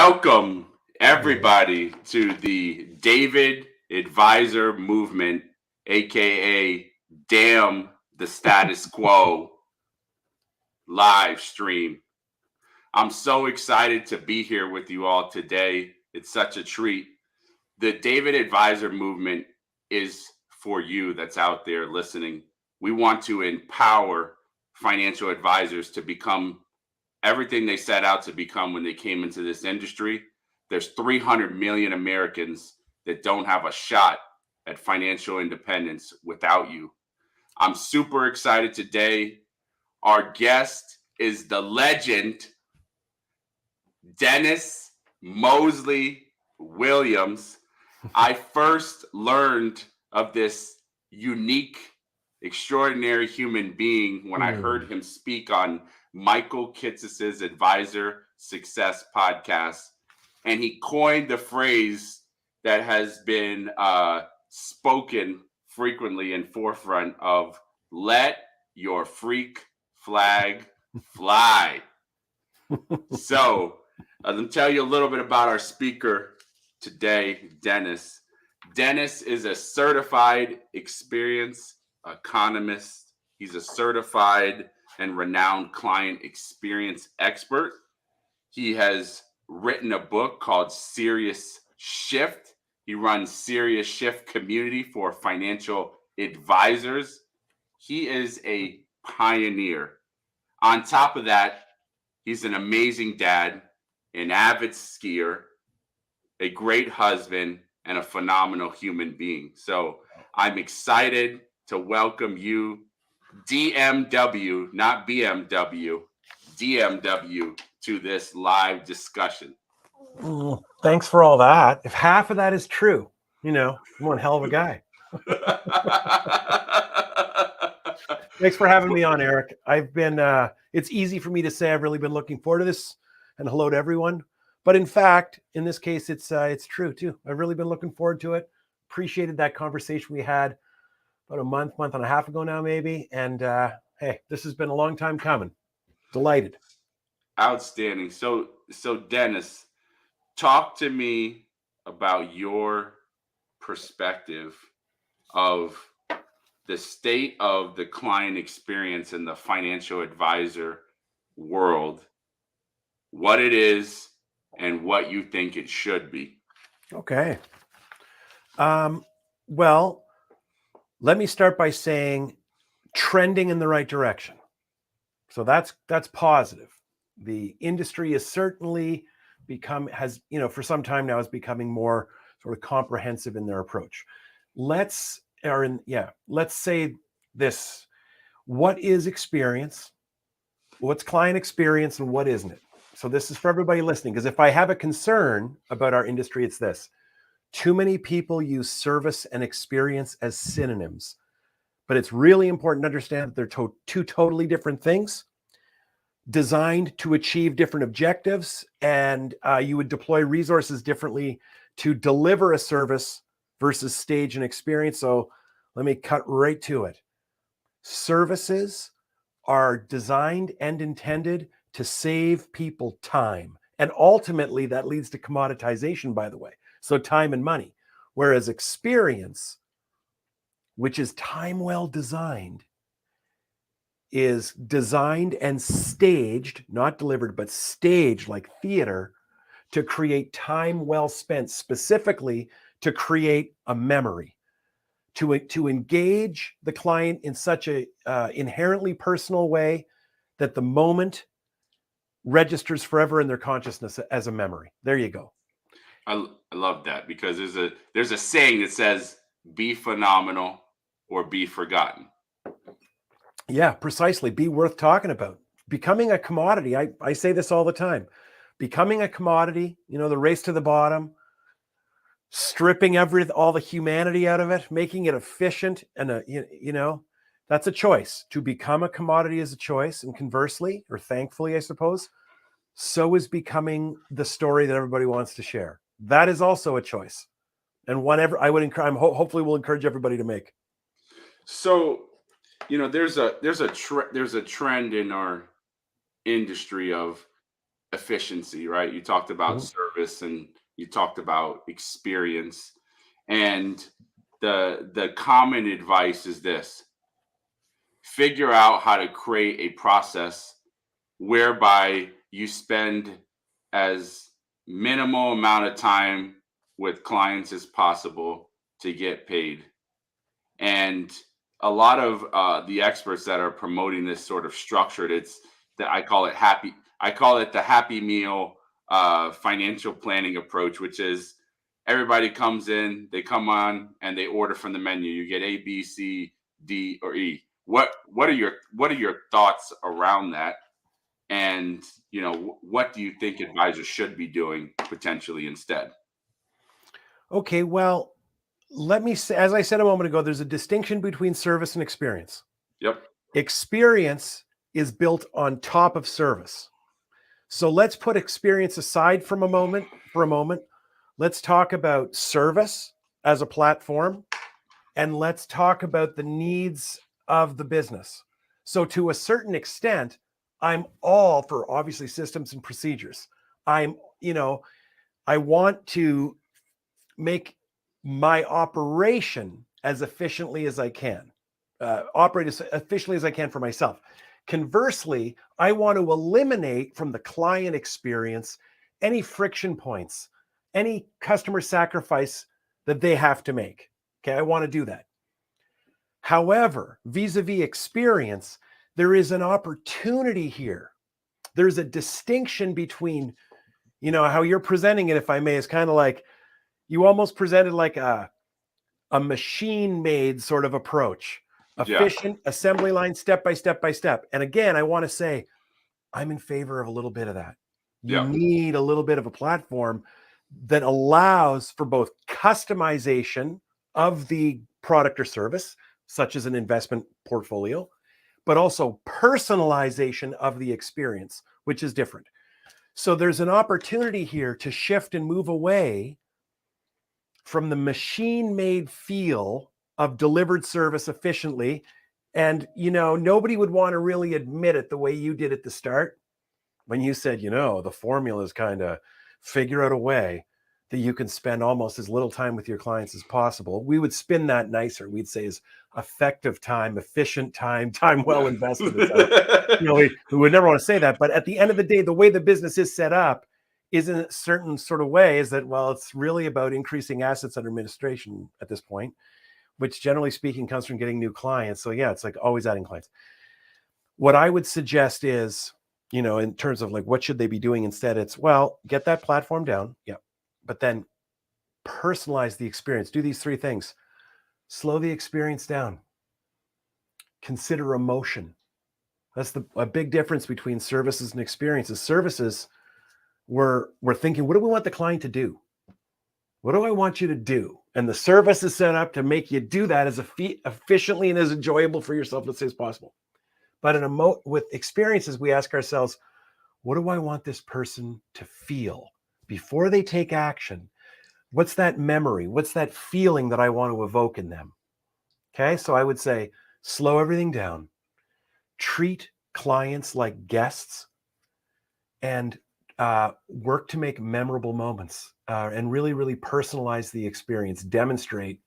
Welcome, everybody, to the David Advisor Movement, aka Damn the Status Quo live stream. I'm so excited to be here with you all today. It's such a treat. The David Advisor Movement is for you that's out there listening. We want to empower financial advisors to become everything they set out to become when they came into this industry. There's 300 million Americans that don't have a shot at financial independence without you. I'm super excited today. Our guest is the legend, Dennis Moseley-Williams. I first learned of this unique, extraordinary human being when I heard him speak on Michael Kitsis's Advisor Success podcast. And he coined the phrase that has been spoken frequently in forefront of let your freak flag fly. So let me tell you a little bit about our speaker today, Dennis. Dennis is a certified experienced economist. He's a certified and renowned client experience expert. He has written a book called Serious Shift. He runs Serious Shift Community for financial advisors. He is a pioneer. On top of that, he's an amazing dad, an avid skier, a great husband, and a phenomenal human being. So I'm excited to welcome you, DMW, not BMW, DMW, to this live discussion. Thanks for all that. If half of that is true, I'm one hell of a guy. Thanks for having me on, Eric. It's easy for me to say I've really been looking forward to this, and hello to everyone. But in fact, in this case, it's true too. I've really been looking forward to it. Appreciated that conversation we had about a month and a half ago now, maybe. And hey, this has been a long time coming. Delighted. Outstanding. So Dennis, talk to me about your perspective of the state of the client experience in the financial advisor world, what it is, and what you think it should be. Okay. Well, let me start by saying trending in the right direction. So that's positive. The industry is certainly for some time now is becoming more sort of comprehensive in their approach. Let's say this. What is experience? What's client experience and what isn't it? So this is for everybody listening, because if I have a concern about our industry, it's this. Too many people use service and experience as synonyms, but it's really important to understand that they're two totally different things, designed to achieve different objectives, and you would deploy resources differently to deliver a service versus stage and experience. So let me cut right to it. Services are designed and intended to save people time. And ultimately, that leads to commoditization, by the way. So time and money. Whereas experience, which is time well designed, is designed and staged, not delivered, but staged like theater, to create time well spent, specifically to create a memory, to engage the client in such a inherently personal way that the moment registers forever in their consciousness as a memory. There you go. I love that, because there's a saying that says, be phenomenal or be forgotten. Yeah, precisely. Be worth talking about. Becoming a commodity. I say this all the time. Becoming a commodity, the race to the bottom, stripping all the humanity out of it, making it efficient, and that's a choice. To become a commodity is a choice, and conversely, or thankfully, I suppose, so is becoming the story that everybody wants to share. That is also a choice, and hopefully we'll encourage everybody to make. So, there's a trend in our industry of efficiency, right? You talked about service and you talked about experience. And the common advice is this: figure out how to create a process whereby you spend as minimal amount of time with clients as possible to get paid. And a lot of the experts that are promoting this sort of structured, it's that I call it the happy meal financial planning approach, which is everybody comes in, they come on and they order from the menu. You get A, B, C, D, or E. What are your thoughts around that? And what do you think advisors should be doing potentially instead? Okay, well, let me say, as I said a moment ago, there's a distinction between service and experience. Yep. Experience is built on top of service. So let's put experience aside for a moment. Let's talk about service as a platform, and let's talk about the needs of the business. So to a certain extent, I'm all for obviously systems and procedures. I want to make my operation as efficiently as I can, operate as efficiently as I can for myself. Conversely, I want to eliminate from the client experience any friction points, any customer sacrifice that they have to make. Okay, I want to do that. However, vis-a-vis experience, there is an opportunity here. There's a distinction between, how you're presenting it, if I may, is kind of like, you almost presented like a machine-made sort of approach. Efficient assembly line, step by step by step. And again, I want to say, I'm in favor of a little bit of that. You need a little bit of a platform that allows for both customization of the product or service, such as an investment portfolio, but also personalization of the experience, which is different. So there's an opportunity here to shift and move away from the machine-made feel of delivered service efficiently. And, nobody would want to really admit it the way you did at the start when you said, the formula is kind of figure out a way that you can spend almost as little time with your clients as possible. We would spin that nicer. We'd say is effective time, efficient time, time well invested. We would never want to say that. But at the end of the day, the way the business is set up is in a certain sort of way is that, well, it's really about increasing assets under administration at this point, which generally speaking comes from getting new clients. So yeah, it's like always adding clients. What I would suggest is, in terms of like, what should they be doing instead? It's, well, get that platform down. Yeah. But then personalize the experience. Do these three things. Slow the experience down. Consider emotion. That's a big difference between services and experiences. Services, we're thinking, what do we want the client to do? What do I want you to do? And the service is set up to make you do that as efficiently and as enjoyable for yourself, let's say, as possible. But with experiences, we ask ourselves, what do I want this person to feel before they take action? What's that memory? What's that feeling that I want to evoke in them? Okay, so I would say, slow everything down, treat clients like guests, and work to make memorable moments and really, really personalize the experience, demonstrate,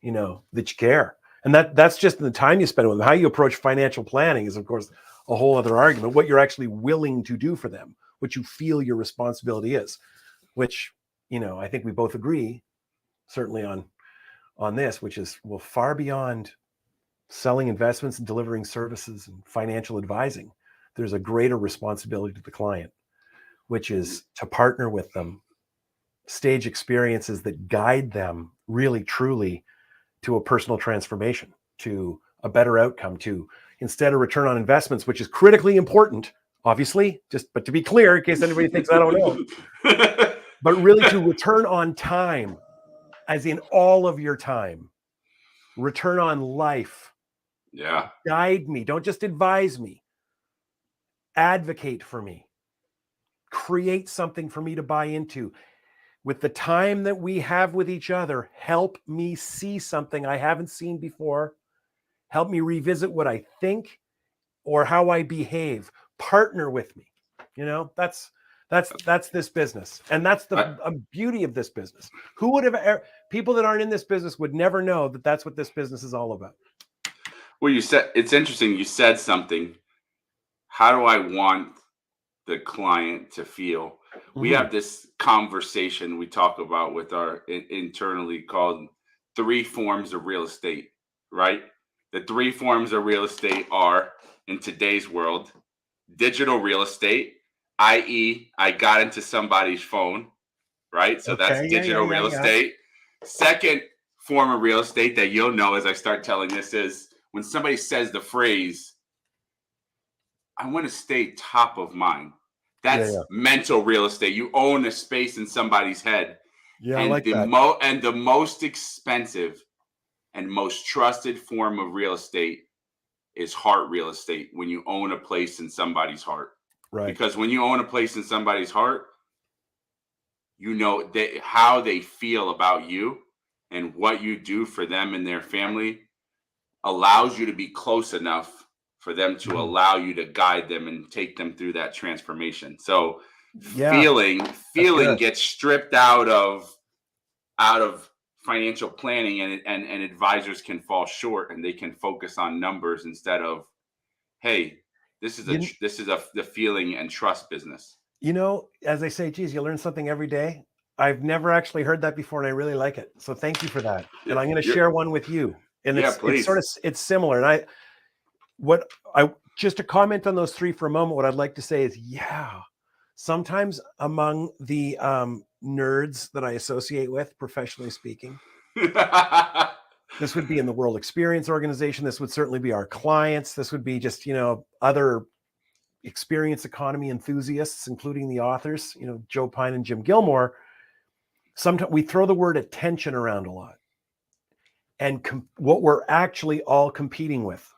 that you care. And that's just the time you spend with them. How you approach financial planning is, of course, a whole other argument. What you're actually willing to do for them, what you feel your responsibility is, which, I think we both agree, certainly on this, which is, well, far beyond selling investments and delivering services and financial advising. There's a greater responsibility to the client, which is to partner with them, stage experiences that guide them really, truly to a personal transformation, to a better outcome, to instead of return on investments, which is critically important, obviously, but to be clear, in case anybody thinks I don't know, but really to return on time, as in all of your time, return on life. Yeah. Guide me. Don't just advise me. Advocate for me. Create something for me to buy into. With the time that we have with each other, help me see something I haven't seen before. Help me revisit what I think or how I behave. Partner with me. That's That's this business, and that's the beauty of this business. Who would have people that aren't in this business would never know that that's what this business is all about. Well, you said it's interesting. You said something. How do I want the client to feel? We have this conversation we talk about with our internally called 3 forms of real estate, right? The 3 forms of real estate are, in today's world, digital real estate, i.e., I got into somebody's phone, right? So that's digital real estate. Second form of real estate that you'll know as I start telling this is when somebody says the phrase, I want to stay top of mind. That's mental real estate. You own a space in somebody's head. Yeah, and I like the that. And the most expensive and most trusted form of real estate is heart real estate, when you own a place in somebody's heart. Right. Because when you own a place in somebody's heart, you know how they feel about you, and what you do for them and their family allows you to be close enough for them to allow you to guide them and take them through that transformation. So feeling gets stripped out of financial planning, and advisors can fall short, and they can focus on numbers instead of, hey, this is the feeling and trust business. You know, as I say, geez, you learn something every day. I've never actually heard that before, and I really like it. So thank you for that. And I'm going to share one with you. And it's similar. And just to comment on those 3 for a moment, what I'd like to say is, sometimes among the nerds that I associate with, professionally speaking, this would be in the World Experience Organization. This would certainly be our clients. This would be just, other experience economy enthusiasts, including the authors, Joe Pine and Jim Gilmore. Sometimes we throw the word attention around a lot, and what we're actually all competing with.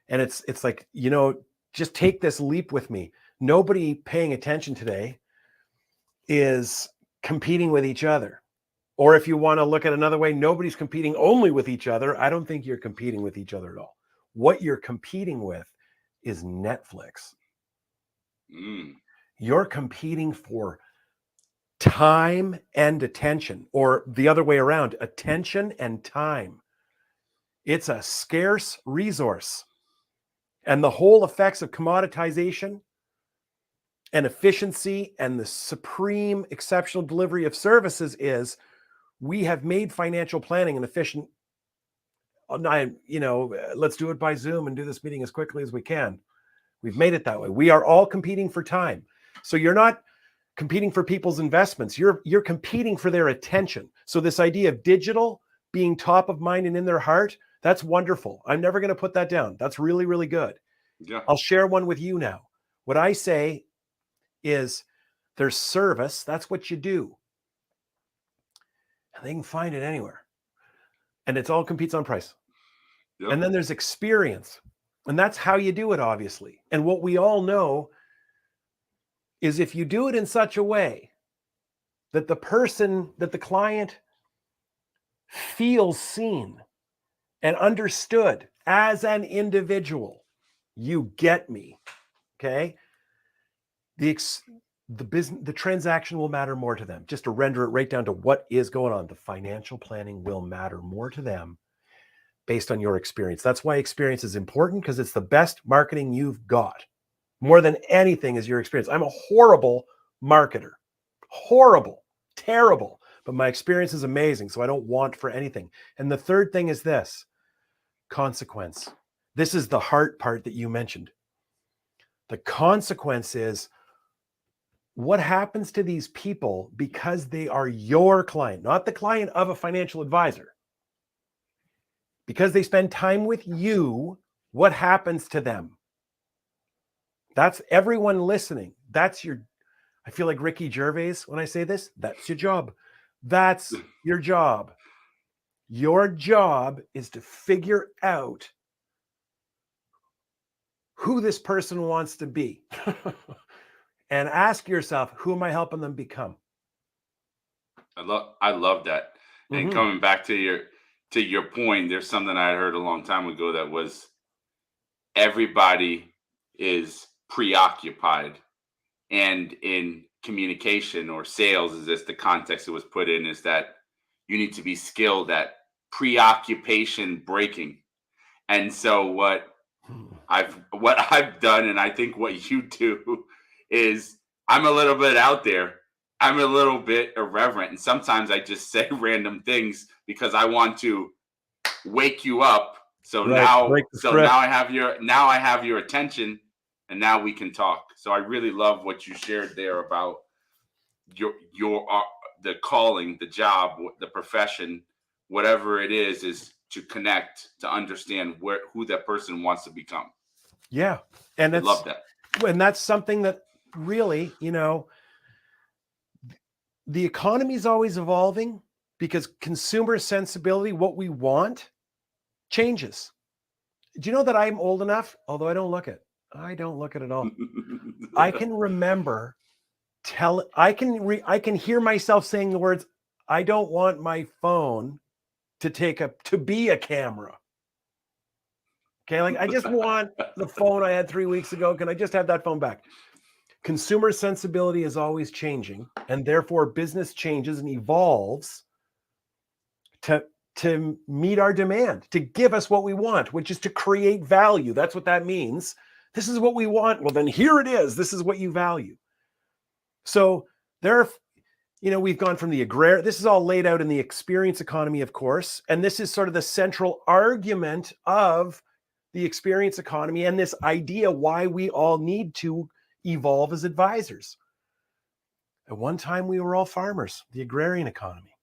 And it's like, just take this leap with me. Nobody paying attention today is competing with each other. Or if you want to look at another way, nobody's competing only with each other. I don't think you're competing with each other at all. What you're competing with is Netflix. You're competing for time and attention, or the other way around, attention and time. It's a scarce resource. And the whole effects of commoditization and efficiency and the supreme exceptional delivery of services is we have made financial planning an efficient, let's do it by Zoom and do this meeting as quickly as we can. We've made it that way. We are all competing for time. So you're not competing for people's investments. You're competing for their attention. So this idea of digital being top of mind and in their heart, that's wonderful. I'm never going to put that down. That's really, really good. Yeah. I'll share one with you now. What I say is there's service. That's what you do. And they can find it anywhere. And it's all competes on price. Yep. And then there's experience. And that's how you do it, obviously. And what we all know is if you do it in such a way that the client feels seen and understood as an individual, you get me, okay? The transaction will matter more to them. Just to render it right down to what is going on, the financial planning will matter more to them based on your experience. That's why experience is important, because it's the best marketing you've got. More than anything is your experience. I'm a horrible marketer. Horrible, terrible. But my experience is amazing, so I don't want for anything. And the third thing is this: consequence. This is the heart part that you mentioned. The consequence is what happens to these people because they are your client, not the client of a financial advisor. Because they spend time with you, what happens to them? That's everyone listening. That's I feel like Ricky Gervais when I say this. That's your job. That's your job. Your job is to figure out who this person wants to be and ask yourself, who am I helping them become? I love that. And coming back to your point, there's something I heard a long time ago that was, everybody is preoccupied and in communication or sales, is this the context it was put in, is that you need to be skilled at preoccupation breaking. And so what I've done, and I think what you do, is I'm a little bit out there. I'm a little bit irreverent, and sometimes I just say random things because I want to wake you up. So Right, break the script. now I have your attention, and now we can talk. So I really love what you shared there about your the calling, the job, the profession, whatever it is to connect, to understand who that person wants to become. Yeah, and I love that. And that's something that really, the economy is always evolving because consumer sensibility, what we want, changes. Do you know that I'm old enough, although I don't look it? I don't look it at all. I can remember I can hear myself saying the words, I don't want my phone to be a camera. Okay, like I just want the phone I had 3 weeks ago. Can I just have that phone back? Consumer sensibility is always changing, and therefore business changes and evolves to meet our demand, to give us what we want, which is to create value. That's what that means. This is what we want. Well, then here it is. This is what you value. So we've gone from the this is all laid out in the experience economy, of course, and this is sort of the central argument of the experience economy and this idea why we all need to evolve as advisors. At one time, we were all farmers, the agrarian economy,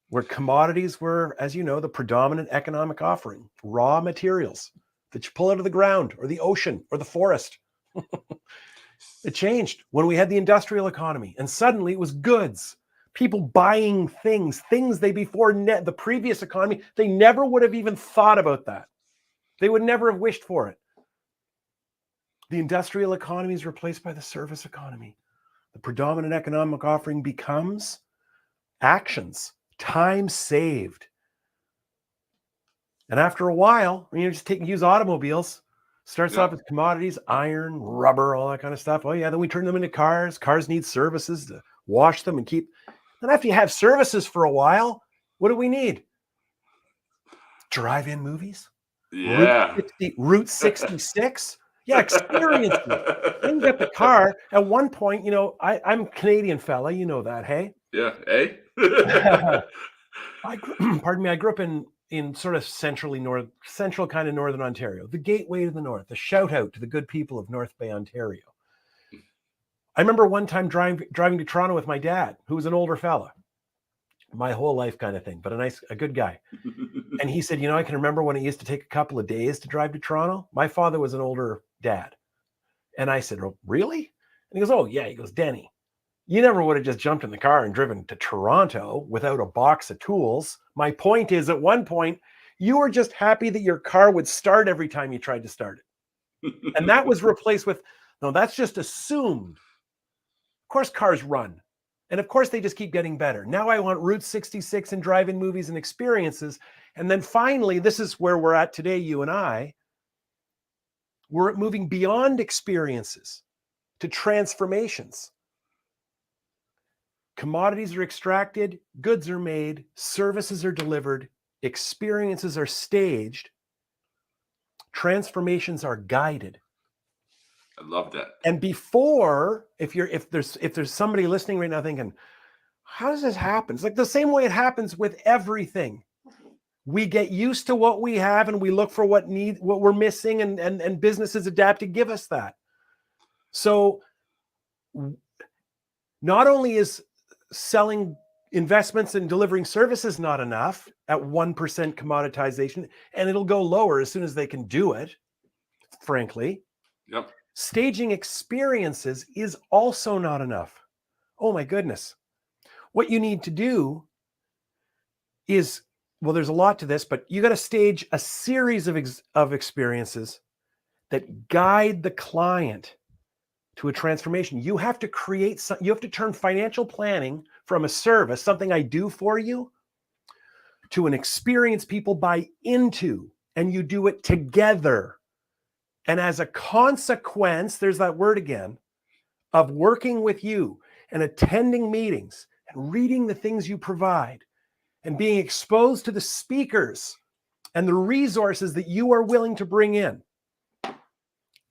where commodities were, as you know, the predominant economic offering, raw materials that you pull out of the ground or the ocean or the forest. It changed when we had the industrial economy, and suddenly it was goods, people buying things they before the previous economy, they never would have even thought about that. They would never have wished for it. The industrial economy is replaced by the service economy. The predominant economic offering becomes actions, time saved. And after a while, when you just use automobiles, starts off with commodities, iron, rubber, all that kind of stuff. Oh yeah, then we turn them into cars. Cars need services to wash them and keep. Then after you have services for a while, what do we need? Drive-in movies? Yeah. Route 66? Yeah, experience it. Then you get the car. At one point, I'm a Canadian fella, you know that, hey? Yeah, hey? I grew up in sort of central kind of northern Ontario, the gateway to the north, the shout out to the good people of North Bay, Ontario. I remember one time driving to Toronto with my dad, who was an older fella, my whole life kind of thing, but a good guy. And he said, I can remember when it used to take a couple of days to drive to Toronto. My father was an older dad. And I said, oh, really? And he goes, oh yeah. He goes, Denny, you never would have just jumped in the car and driven to Toronto without a box of tools. My point is, at one point, you were just happy that your car would start every time you tried to start it. And that was replaced with, no, that's just assumed. Of course, cars run. And of course, they just keep getting better. Now I want Route 66 and drive-in movies and experiences. And then finally, this is where we're at today, you and I. We're moving beyond experiences to transformations. Commodities are extracted, goods are made, services are delivered, experiences are staged, transformations are guided. I love that. And before, if there's somebody listening right now thinking, how does this happen? It's like the same way it happens with everything. We get used to what we have and we look for what we're missing, and businesses adapt to give us that. So not only is selling investments and delivering services not enough at 1% commoditization, and it'll go lower as soon as they can do it, frankly. Yep. Staging experiences is also not enough. Oh my goodness. What you need to do is, well, there's a lot to this, but you got to stage a series of experiences that guide the client to a transformation. You have to you have to turn financial planning from a service, something I do for you, to an experience people buy into, and you do it together. And as a consequence, there's that word again, of working with you and attending meetings and reading the things you provide and being exposed to the speakers and the resources that you are willing to bring in,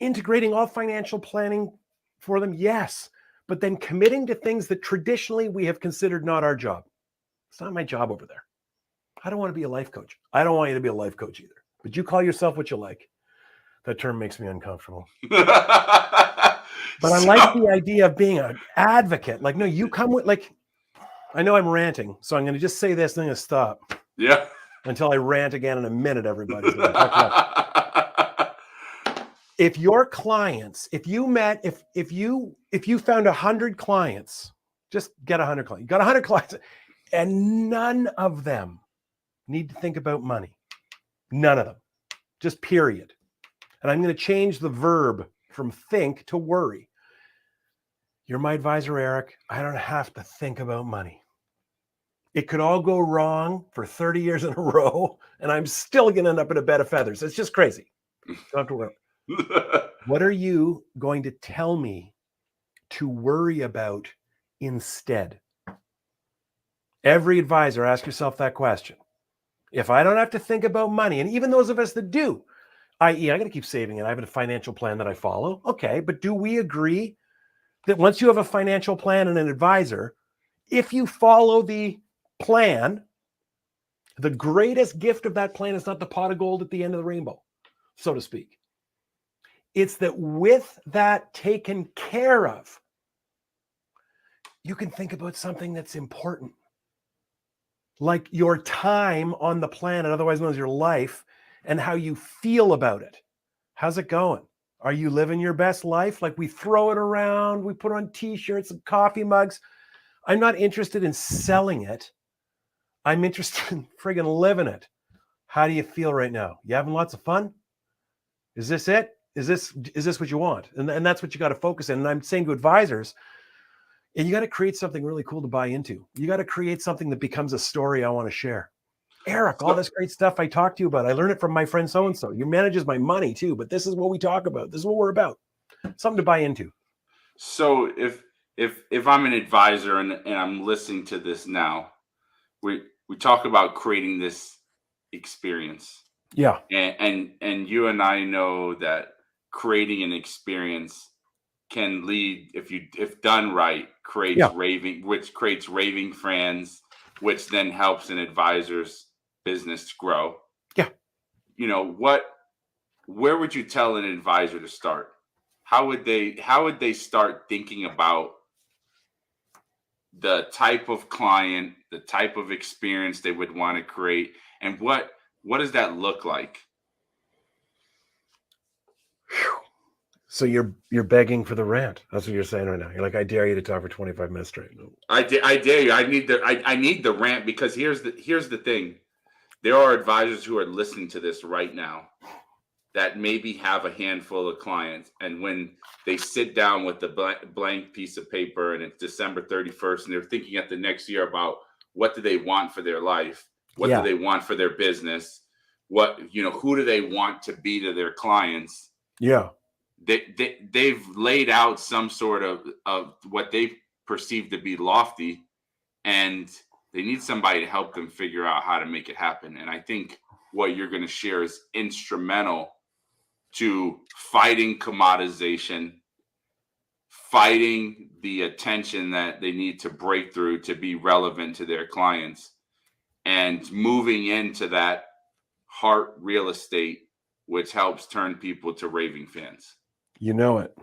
integrating all financial planning for them, yes, but then committing to things that traditionally we have considered not our job. It's not my job over there. I don't want to be a life coach. I don't want you to be a life coach either, but you call yourself what you like. That term makes me uncomfortable. But I like the idea of being an advocate. Like, no, you come with, like, I know I'm ranting, so I'm going to just say this and I'm going to stop. Yeah. Until I rant again in a minute, everybody. If your clients, if you found 100 clients, just get 100 clients. You got 100 clients, and none of them need to think about money. None of them. Just period. And I'm going to change the verb from think to worry. You're my advisor, Eric. I don't have to think about money. It could all go wrong for 30 years in a row, and I'm still going to end up in a bed of feathers. It's just crazy. Don't have to worry. What are you going to tell me to worry about instead? Every advisor, ask yourself that question. If I don't have to think about money, and even those of us that do, i.e., I got to keep saving it. I have a financial plan that I follow. Okay, but do we agree that once you have a financial plan and an advisor, if you follow the plan, the greatest gift of that plan is not the pot of gold at the end of the rainbow, so to speak. It's that with that taken care of, you can think about something that's important, like your time on the planet, otherwise known as your life, and how you feel about it. How's it going? Are you living your best life? Like, we throw it around, we put on t-shirts and coffee mugs. I'm not interested in selling it. I'm interested in friggin' living it. How do you feel right now? You having lots of fun? Is this it? Is this what you want? And that's what you got to focus in. And I'm saying to advisors, and you got to create something really cool to buy into. You got to create something that becomes a story I want to share. Eric, all this great stuff I talked to you about, I learned it from my friend so-and-so. You manages my money too, but this is what we talk about. This is what we're about. Something to buy into. So if I'm an advisor and I'm listening to this now, we talk about creating this experience. Yeah. And you and I know that creating an experience can lead, if done right, creates raving, which creates raving fans, which then helps an advisor's business to grow. Yeah. You know, where would you tell an advisor to start? How would they start thinking about the type of client, the type of experience they would want to create, and what does that look like? So you're begging for the rant. That's what you're saying right now. You're like, I dare you to talk for 25 minutes straight. I dare you. I need the rant, because here's the thing. There are advisors who are listening to this right now that maybe have a handful of clients, and when they sit down with the blank piece of paper and it's December 31st and they're thinking at the next year about what do they want for their life, what do they want for their business, who do they want to be to their clients? Yeah. They've laid out some sort of what they perceive to be lofty, and they need somebody to help them figure out how to make it happen. And I think what you're going to share is instrumental to fighting commoditization, fighting the attention that they need to break through to be relevant to their clients, and moving into that heart real estate, which helps turn people to raving fans. You know it.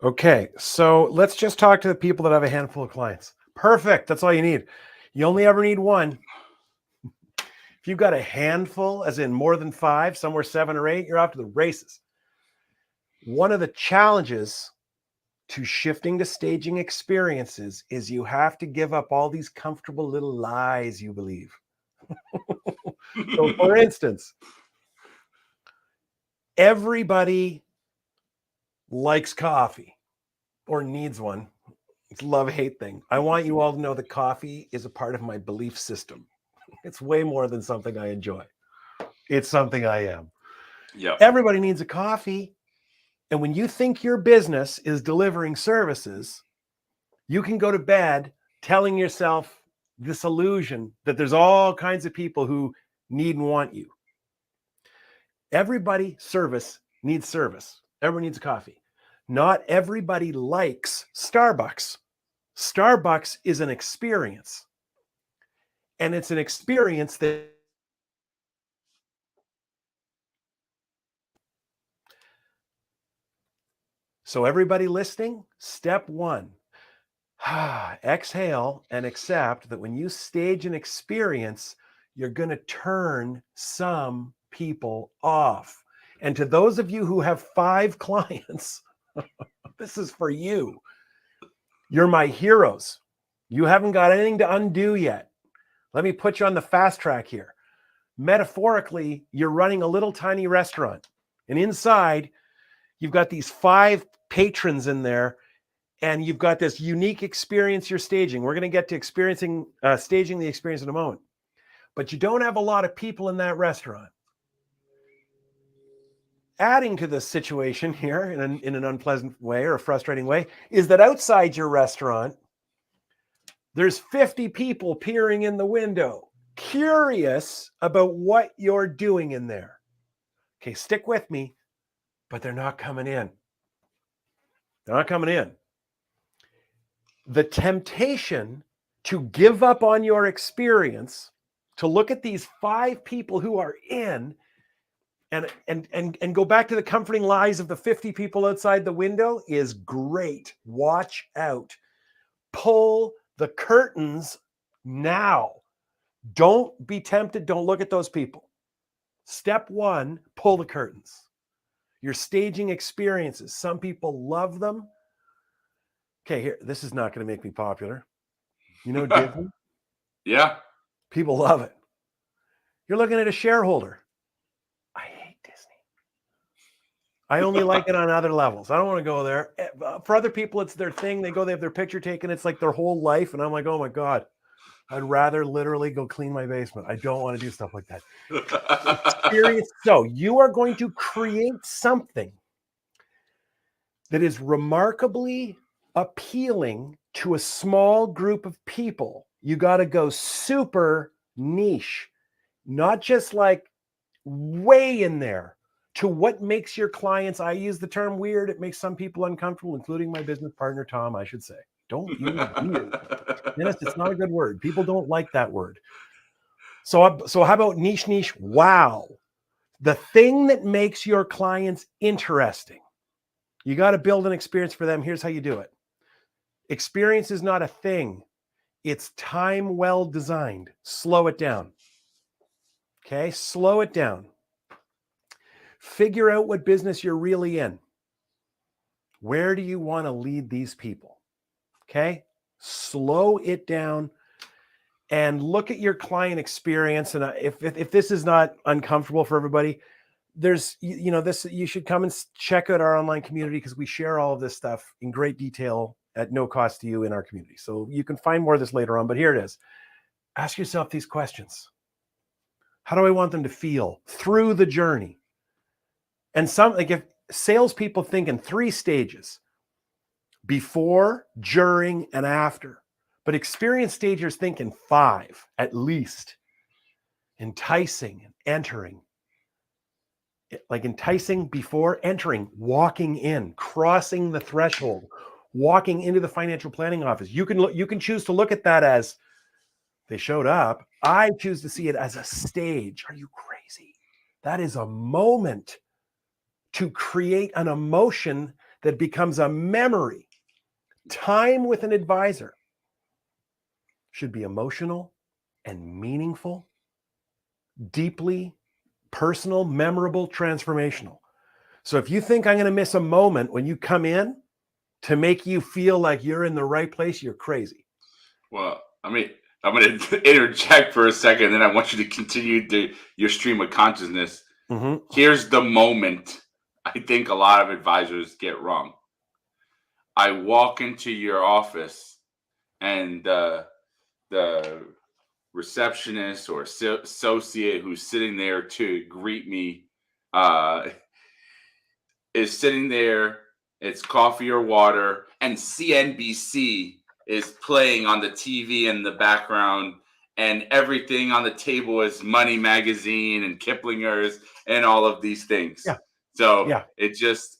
Okay, so let's just talk to the people that have a handful of clients. Perfect. That's all you need. You only ever need one. If you've got a handful, as in more than 5, somewhere 7 or 8, you're off to the races. One of the challenges to shifting to staging experiences is you have to give up all these comfortable little lies you believe. So, for instance, everybody likes coffee or needs one. It's a love-hate thing. I want you all to know that coffee is a part of my belief system. It's way more than something I enjoy. It's something I am. Yeah. Everybody needs a coffee. And when you think your business is delivering services, you can go to bed telling yourself this illusion that there's all kinds of people who need and want you. Everybody needs service. Everyone needs a coffee. Not everybody likes Starbucks. Starbucks is an experience. And it's an experience that so everybody listening, step one, exhale and accept that when you stage an experience, you're going to turn some people off. And to those of you who have 5 clients, this is for you. You're my heroes. You haven't got anything to undo yet. Let me put you on the fast track here. Metaphorically, you're running a little tiny restaurant, and inside you've got these 5 patrons in there, and you've got this unique experience you're staging. We're going to get to staging the experience in a moment. But you don't have a lot of people in that restaurant. Adding to this situation here in an unpleasant way or a frustrating way is that outside your restaurant, there's 50 people peering in the window, curious about what you're doing in there. Okay, stick with me, but they're not coming in. They're not coming in. The temptation to give up on your experience, to look at these 5 people who are in and go back to the comforting lies of the 50 people outside the window is great. Watch out. Pull the curtains now. Don't be tempted. Don't look at those people. Step 1, pull the curtains. You're staging experiences. Some people love them. Okay, here, this is not going to make me popular. You know Disney? Yeah. People love it. You're looking at a shareholder. I hate Disney. I only like it on other levels. I don't want to go there. For other people, it's their thing. They go, they have their picture taken. It's like their whole life. And I'm like, oh my God, I'd rather literally go clean my basement. I don't want to do stuff like that. Experience. So you are going to create something that is remarkably appealing to a small group of people. You got to go super niche, not just like way in there to what makes your clients, I use the term weird, it makes some people uncomfortable, including my business partner, Tom, I should say. Don't use weird. Dennis, it's not a good word. People don't like that word. So how about niche? Wow. The thing that makes your clients interesting. You got to build an experience for them. Here's how you do it. Experience is not a thing. It's time well designed. Slow it down. Okay, slow it down. Figure out what business you're really in. Where do you want to lead these people? Okay, slow it down and look at your client experience. And if this is not uncomfortable for everybody, there's, this, you should come and check out our online community because we share all of this stuff in great detail at no cost to you in our community. So you can find more of this later on, but here it is. Ask yourself these questions. How do I want them to feel through the journey? And if salespeople think in 3 stages, before, during, and after, but experienced stagers think in 5 at least. Enticing and entering. Like enticing before, entering, walking in, crossing the threshold, walking into the financial planning office. You can choose to look at that as they showed up. I choose to see it as a stage. Are you crazy? That is a moment to create an emotion that becomes a memory. Time with an advisor should be emotional and meaningful, deeply personal, memorable, transformational. So if you think I'm going to miss a moment when you come in to make you feel like you're in the right place, you're crazy. Well, I'm going to interject for a second, and then I want you to continue your stream of consciousness. Mm-hmm. Here's the moment I think a lot of advisors get wrong. I walk into your office, and the receptionist or associate who's sitting there to greet me is sitting there, it's coffee or water, and CNBC is playing on the TV in the background, and everything on the table is Money Magazine and Kiplinger's and all of these things. Yeah. So Yeah. it just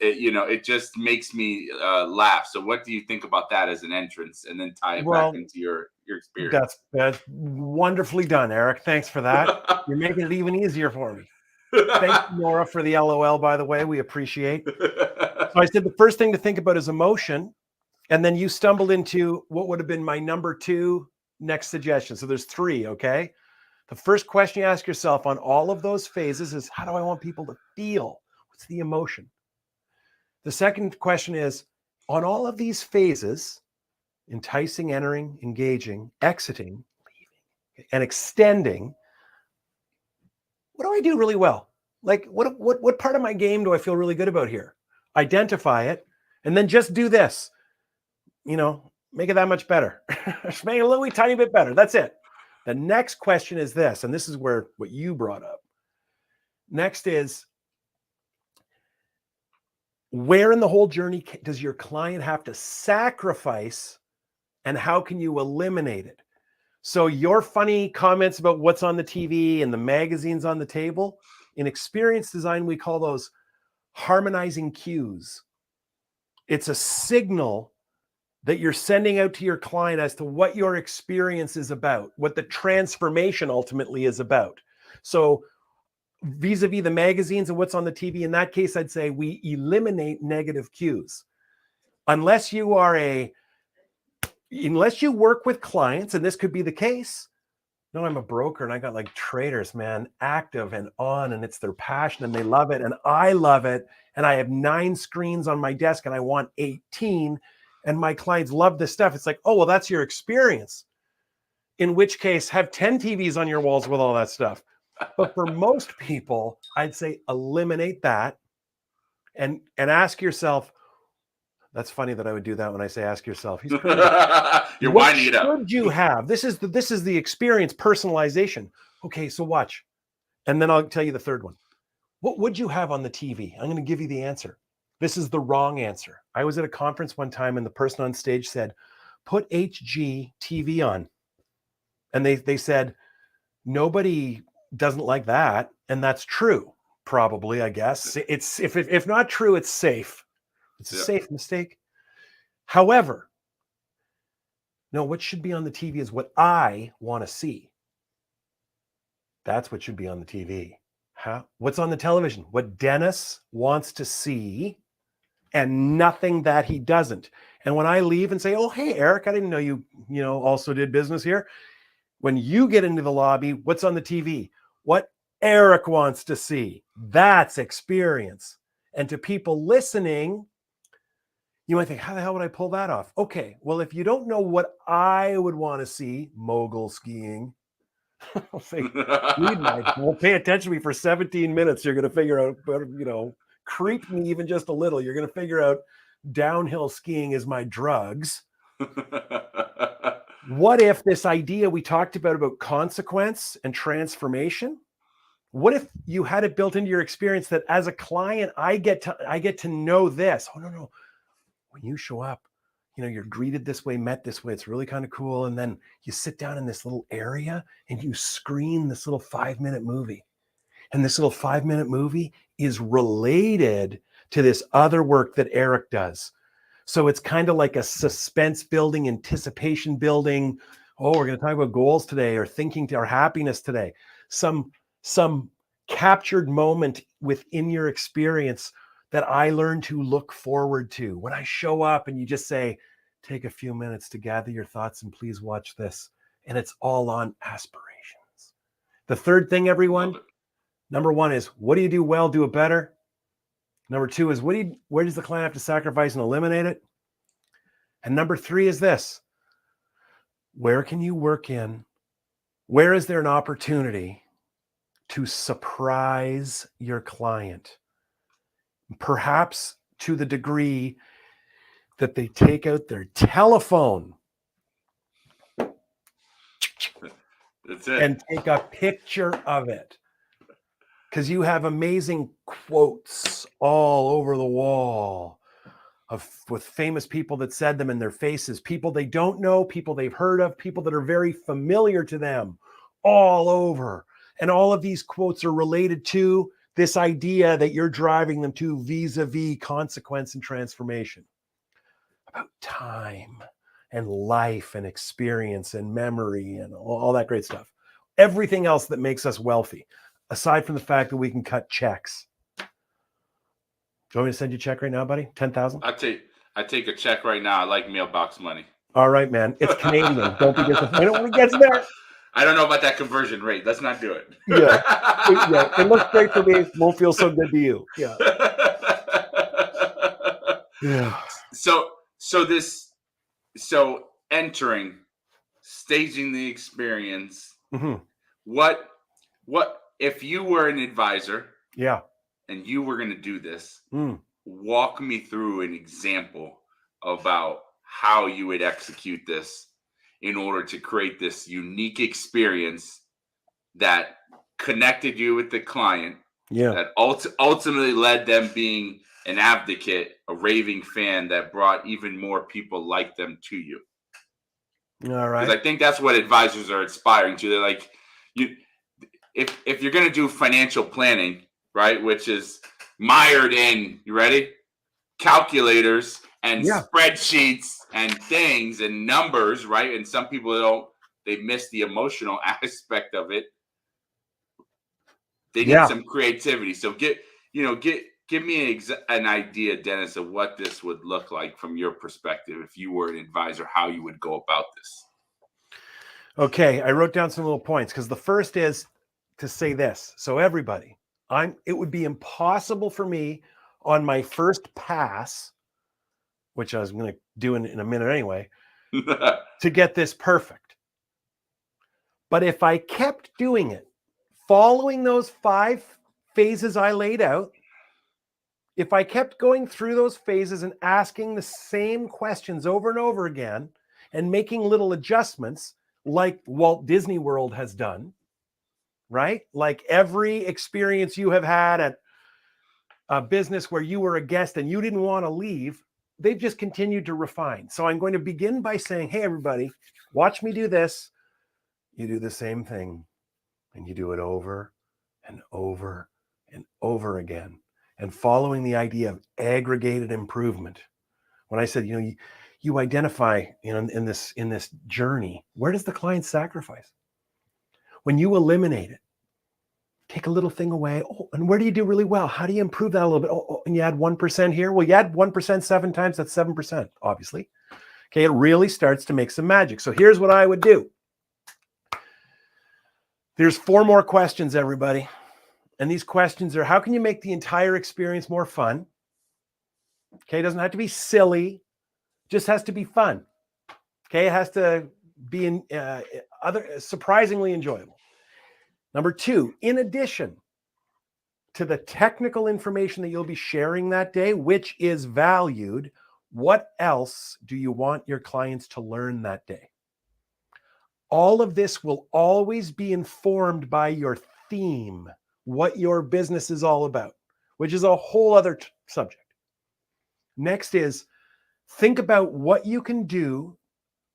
makes me laugh. So what do you think about that as an entrance, and then tie it back into your experience? That's wonderfully done, Eric. Thanks for that. You're making it even easier for me. Thanks, Nora, for the LOL, by the way. We appreciate. So I said the first thing to think about is emotion. And then you stumbled into what would have been my number 2 next suggestion. So there's 3, okay? The first question you ask yourself on all of those phases is, how do I want people to feel? What's the emotion? The second question is, on all of these phases, enticing, entering, engaging, exiting, leaving, and extending, what do I do really well? Like, what part of my game do I feel really good about here? Identify it, and then just do this. Make it that much better. Just make it a little tiny bit better. That's it. The next question is this, and this is where what you brought up. Next is, where in the whole journey does your client have to sacrifice, and how can you eliminate it? So your funny comments about what's on the TV and the magazines on the table, in experience design, we call those harmonizing cues. It's a signal that you're sending out to your client as to what your experience is about, what the transformation ultimately is about. So vis-a-vis the magazines and what's on the TV, in that case, I'd say we eliminate negative cues. Unless you work with clients, and this could be the case. No, I'm a broker and I got like traders, man, active and on, and it's their passion and they love it and I love it. And I have 9 screens on my desk and I want 18. And my clients love this stuff. It's like, oh, well, that's your experience. In which case, have 10 TVs on your walls with all that stuff. But for most people, I'd say eliminate that and ask yourself. That's funny that I would do that when I say ask yourself. He's crazy. You're what winding it up. should you have? This is the experience personalization. Okay, so watch. And then I'll tell you the third one. What would you have on the TV? I'm going to give you the answer. This is the wrong answer. I was at a conference one time and the person on stage said, put HGTV on. And they said, nobody doesn't like that. And that's true, probably, I guess. It's if not true, it's safe. It's a safe mistake. However, no, what should be on the TV is what I want to see. That's what should be on the TV. What's on the television? What Dennis wants to see, and nothing that he doesn't. And when I leave and say, oh, hey, Eric, I didn't know you also did business here. When you get into the lobby, what's on the TV? What Eric wants to see. That's experience. And to people listening, you might think, how the hell would I pull that off? Okay, well, if you don't know what I would want to see, mogul skiing, well, pay attention to me for 17 minutes. You're going to figure out, creep me even just a little. You're going to figure out downhill skiing is my drugs. What if this idea we talked about consequence and transformation? What if you had it built into your experience that as a client, I get to know this? Oh, no. When you show up, you're greeted this way, met this way. It's really kind of cool. And then you sit down in this little area and you screen this little 5-minute movie. And this little 5-minute movie is related to this other work that Eric does. So it's kind of like a suspense building, anticipation building. Oh, we're going to talk about goals today, or thinking to our happiness today. Some captured moment within your experience that I learned to look forward to. When I show up and you just say, take a few minutes to gather your thoughts and please watch this. And it's all on aspirations. The third thing, everyone, number 1 is, what do you do well? Do it better. Number 2 is, where does the client have to sacrifice and eliminate it? And number 3 is this: where can you work in? Where is there an opportunity to surprise your client? Perhaps to the degree that they take out their telephone. That's it. And take a picture of it. because you have amazing quotes all over the wall with famous people that said them in their faces, people they don't know, people they've heard of, people that are very familiar to them, all over. And all of these quotes are related to this idea that you're driving them to vis-a-vis consequence and transformation, about time and life and experience and memory and all that great stuff. Everything else that makes us wealthy, aside from the fact that we can cut checks. Do you want me to send you a check right now, buddy? 10,000? I take a check right now. I like mailbox money. All right, man. It's Canadian. Don't be disappointed when it gets there. I don't know about that conversion rate. Let's not do it. Yeah. It looks great for me. Won't feel so good to you. Yeah. Yeah. So entering, staging the experience. Mm-hmm. What if you were an advisor? Yeah. And you were going to do this, walk me through an example about how you would execute this in order to create this unique experience that connected you with the client, that ultimately led them being an advocate, a raving fan that brought even more people like them to you. All right. Because I think that's what advisors are aspiring to. They're like, if you're going to do financial planning, right, which is mired in, you ready? Calculators and spreadsheets and things and numbers, right? And some people they miss the emotional aspect of it. They need some creativity. So give me an idea, Dennis, of what this would look like from your perspective if you were an advisor, how you would go about this. Okay, I wrote down some little points because the first is to say this. So everybody, it would be impossible for me on my first pass, which I was going to do in a minute anyway, to get this perfect. But if I kept doing it, following those 5 phases I laid out, if I kept going through those phases and asking the same questions over and over again and making little adjustments like Walt Disney World has done, right? Like every experience you have had at a business where you were a guest and you didn't want to leave, they've just continued to refine. So I'm going to begin by saying, hey, everybody, watch me do this. You do the same thing and you do it over and over and over again. And following the idea of aggregated improvement. When I said, you identify, in this journey, where does the client sacrifice? When you eliminate it, take a little thing away. Oh, and where do you do really well? How do you improve that a little bit? Oh, and you add 1% here. Well, you add 1% 7 times. That's 7%, obviously. Okay, it really starts to make some magic. So here's what I would do. There's 4 more questions, everybody. And these questions are, how can you make the entire experience more fun? Okay, it doesn't have to be silly. Just has to be fun. Okay, it has to be surprisingly enjoyable. Number 2, in addition to the technical information that you'll be sharing that day, which is valued, what else do you want your clients to learn that day? All of this will always be informed by your theme, what your business is all about, which is a whole other subject. Next is think about what you can do,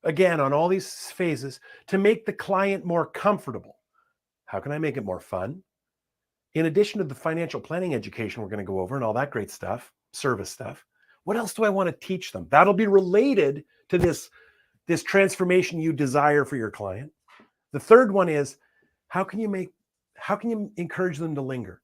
again, on all these phases to make the client more comfortable. How can I make it more fun? In addition to the financial planning education we're going to go over and all that great stuff, service stuff, what else do I want to teach them? That'll be related to this transformation you desire for your client. The third one is, how can you encourage them to linger?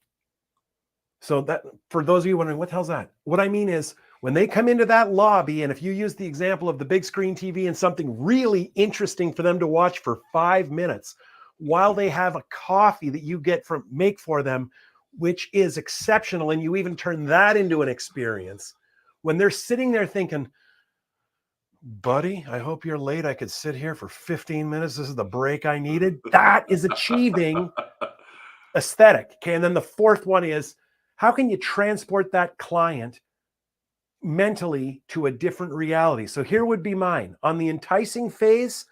So that, for those of you wondering, what the hell's that? What I mean is, when they come into that lobby, and if you use the example of the big screen TV and something really interesting for them to watch for 5 minutes, while they have a coffee that you make for them, which is exceptional, and you even turn that into an experience, when they're sitting there thinking, buddy, I hope you're late. I could sit here for 15 minutes. This is the break I needed. That is achieving aesthetic. Okay. And then the fourth one is, how can you transport that client mentally to a different reality? So here would be mine. On the enticing phase,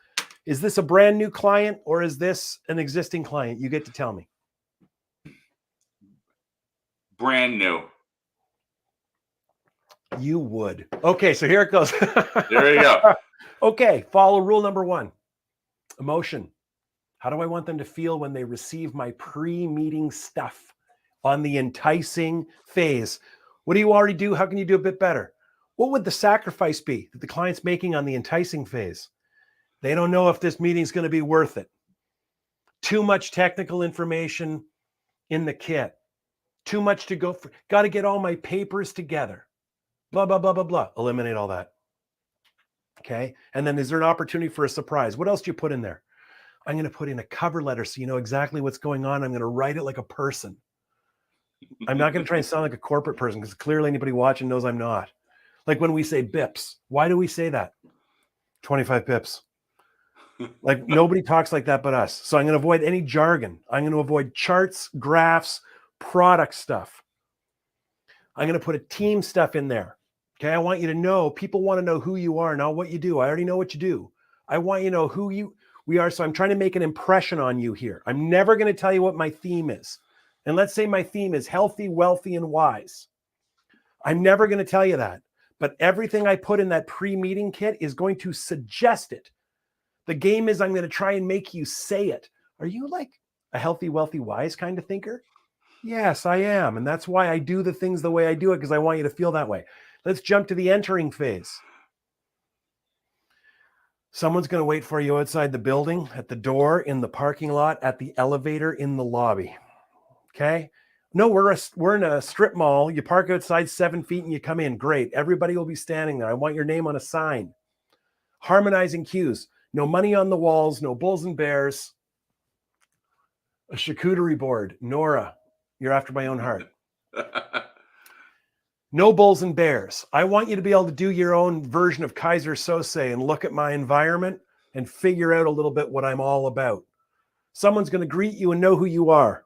is this a brand new client or is this an existing client? You get to tell me. Brand new. You would. Okay, so here it goes. There you go. Okay, follow rule number 1. Emotion. How do I want them to feel when they receive my pre-meeting stuff on the enticing phase? What do you already do? How can you do a bit better? What would the sacrifice be that the client's making on the enticing phase? They don't know if this meeting is going to be worth it. Too much technical information in the kit. Too much to go for. Got to get all my papers together. Blah, blah, blah, blah, blah. Eliminate all that. Okay. And then is there an opportunity for a surprise? What else do you put in there? I'm going to put in a cover letter so you know exactly what's going on. I'm going to write it like a person. I'm not going to try and sound like a corporate person because clearly anybody watching knows I'm not. Like when we say bips, why do we say that? 25 bips. Like nobody talks like that but us. So I'm going to avoid any jargon. I'm going to avoid charts, graphs, product stuff. I'm going to put a team stuff in there. Okay. I want you to know, people want to know who you are, not what you do. I already know what you do. I want you to know who we are. So I'm trying to make an impression on you here. I'm never going to tell you what my theme is. And let's say my theme is healthy, wealthy, and wise. I'm never going to tell you that. But everything I put in that pre-meeting kit is going to suggest it. The game is I'm going to try and make you say it. Are you like a healthy, wealthy, wise kind of thinker? Yes, I am. And that's why I do the things the way I do it, because I want you to feel that way. Let's jump to the entering phase. Someone's going to wait for you outside the building, at the door, in the parking lot, at the elevator, in the lobby. Okay? No, we're in a strip mall. You park outside 7 feet and you come in. Great. Everybody will be standing there. I want your name on a sign. Harmonizing cues. No money on the walls. No bulls and bears. A charcuterie board. Nora, you're after my own heart. No bulls and bears. I want you to be able to do your own version of Kaiser Sose and look at my environment and figure out a little bit what I'm all about. Someone's going to greet you and know who you are.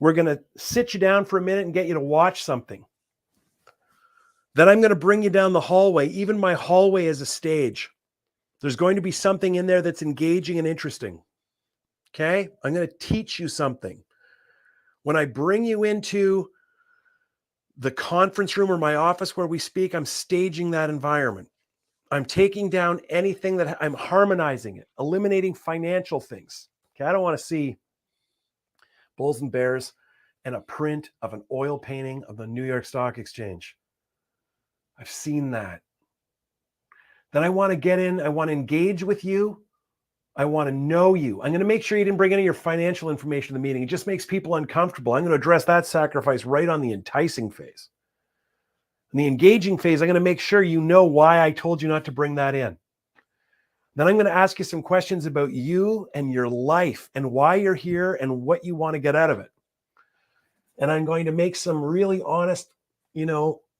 We're going to sit you down for a minute and get you to watch something. Then I'm going to bring you down the hallway. Even my hallway is a stage. There's going to be something in there that's engaging and interesting. Okay? I'm going to teach you something. When I bring you into the conference room or my office where we speak, I'm staging that environment. I'm taking down anything that I'm harmonizing it, eliminating financial things. Okay? I don't want to see bulls and bears and a print of an oil painting of the New York Stock Exchange. I've seen that. Then I want to get in. I want to engage with you. I want to know you. I'm going to make sure you didn't bring any of your financial information to the meeting. It just makes people uncomfortable. I'm going to address that sacrifice right on the enticing phase. In the engaging phase, I'm going to make sure you know why I told you not to bring that in. Then I'm going to ask you some questions about you and your life and why you're here and what you want to get out of it. And I'm going to make some really honest,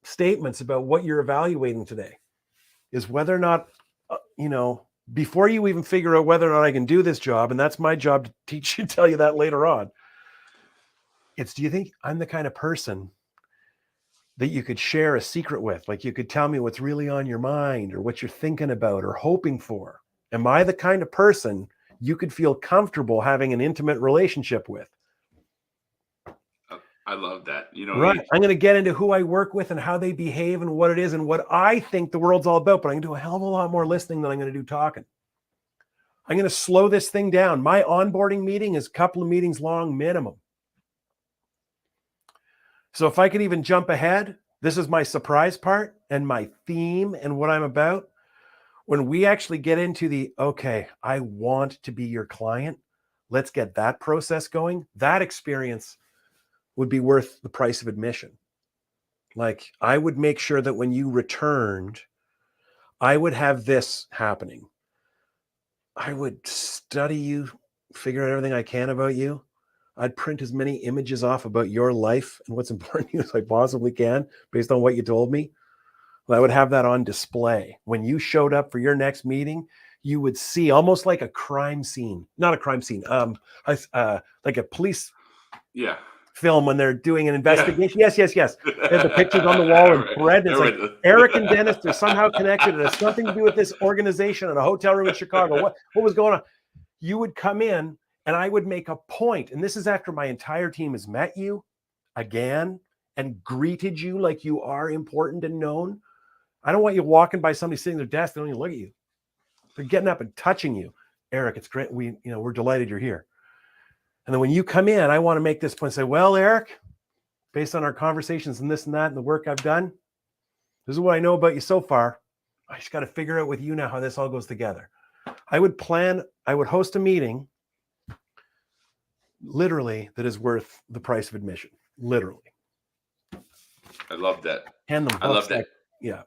statements about what you're evaluating today is whether or not, before you even figure out whether or not I can do this job, and that's my job to teach you, tell you that later on. Do you think I'm the kind of person that you could share a secret with? Like you could tell me what's really on your mind or what you're thinking about or hoping for. Am I the kind of person you could feel comfortable having an intimate relationship with? I love that. Right. I'm going to get into who I work with and how they behave and what it is and what I think the world's all about, but I'm going to do a hell of a lot more listening than I'm going to do talking. I'm going to slow this thing down. My onboarding meeting is a couple of meetings long minimum. So if I could even jump ahead, this is my surprise part and my theme and what I'm about. When we actually get into okay, I want to be your client, let's get that process going. That experience would be worth the price of admission. Like I would make sure that when you returned, I would have this happening. I would study you, figure out everything I can about you. I'd print as many images off about your life and what's important to you as I possibly can based on what you told me. Well, I would have that on display. When you showed up for your next meeting, you would see almost like a crime scene, not a crime scene, like a police film when they're doing an investigation. Yeah. Yes. They have the pictures on the wall and thread. It's like Eric and Dennis are somehow connected. It has nothing to do with this organization in a hotel room in Chicago. What was going on? You would come in and I would make a point, and this is after my entire team has met you. again and greeted you like you are important and known. I don't want you walking by somebody sitting at their desk. They don't even look at you. They're getting up and touching you. Eric, it's great. We're delighted you're here. And then when you come in, I want to make this point and say, well, Eric, based on our conversations and this and that and the work I've done, this is what I know about you so far. I just got to figure out with you now how this all goes together. I would host a meeting literally that is worth the price of admission. Literally. I love that. Hand them books. I love that. Yeah.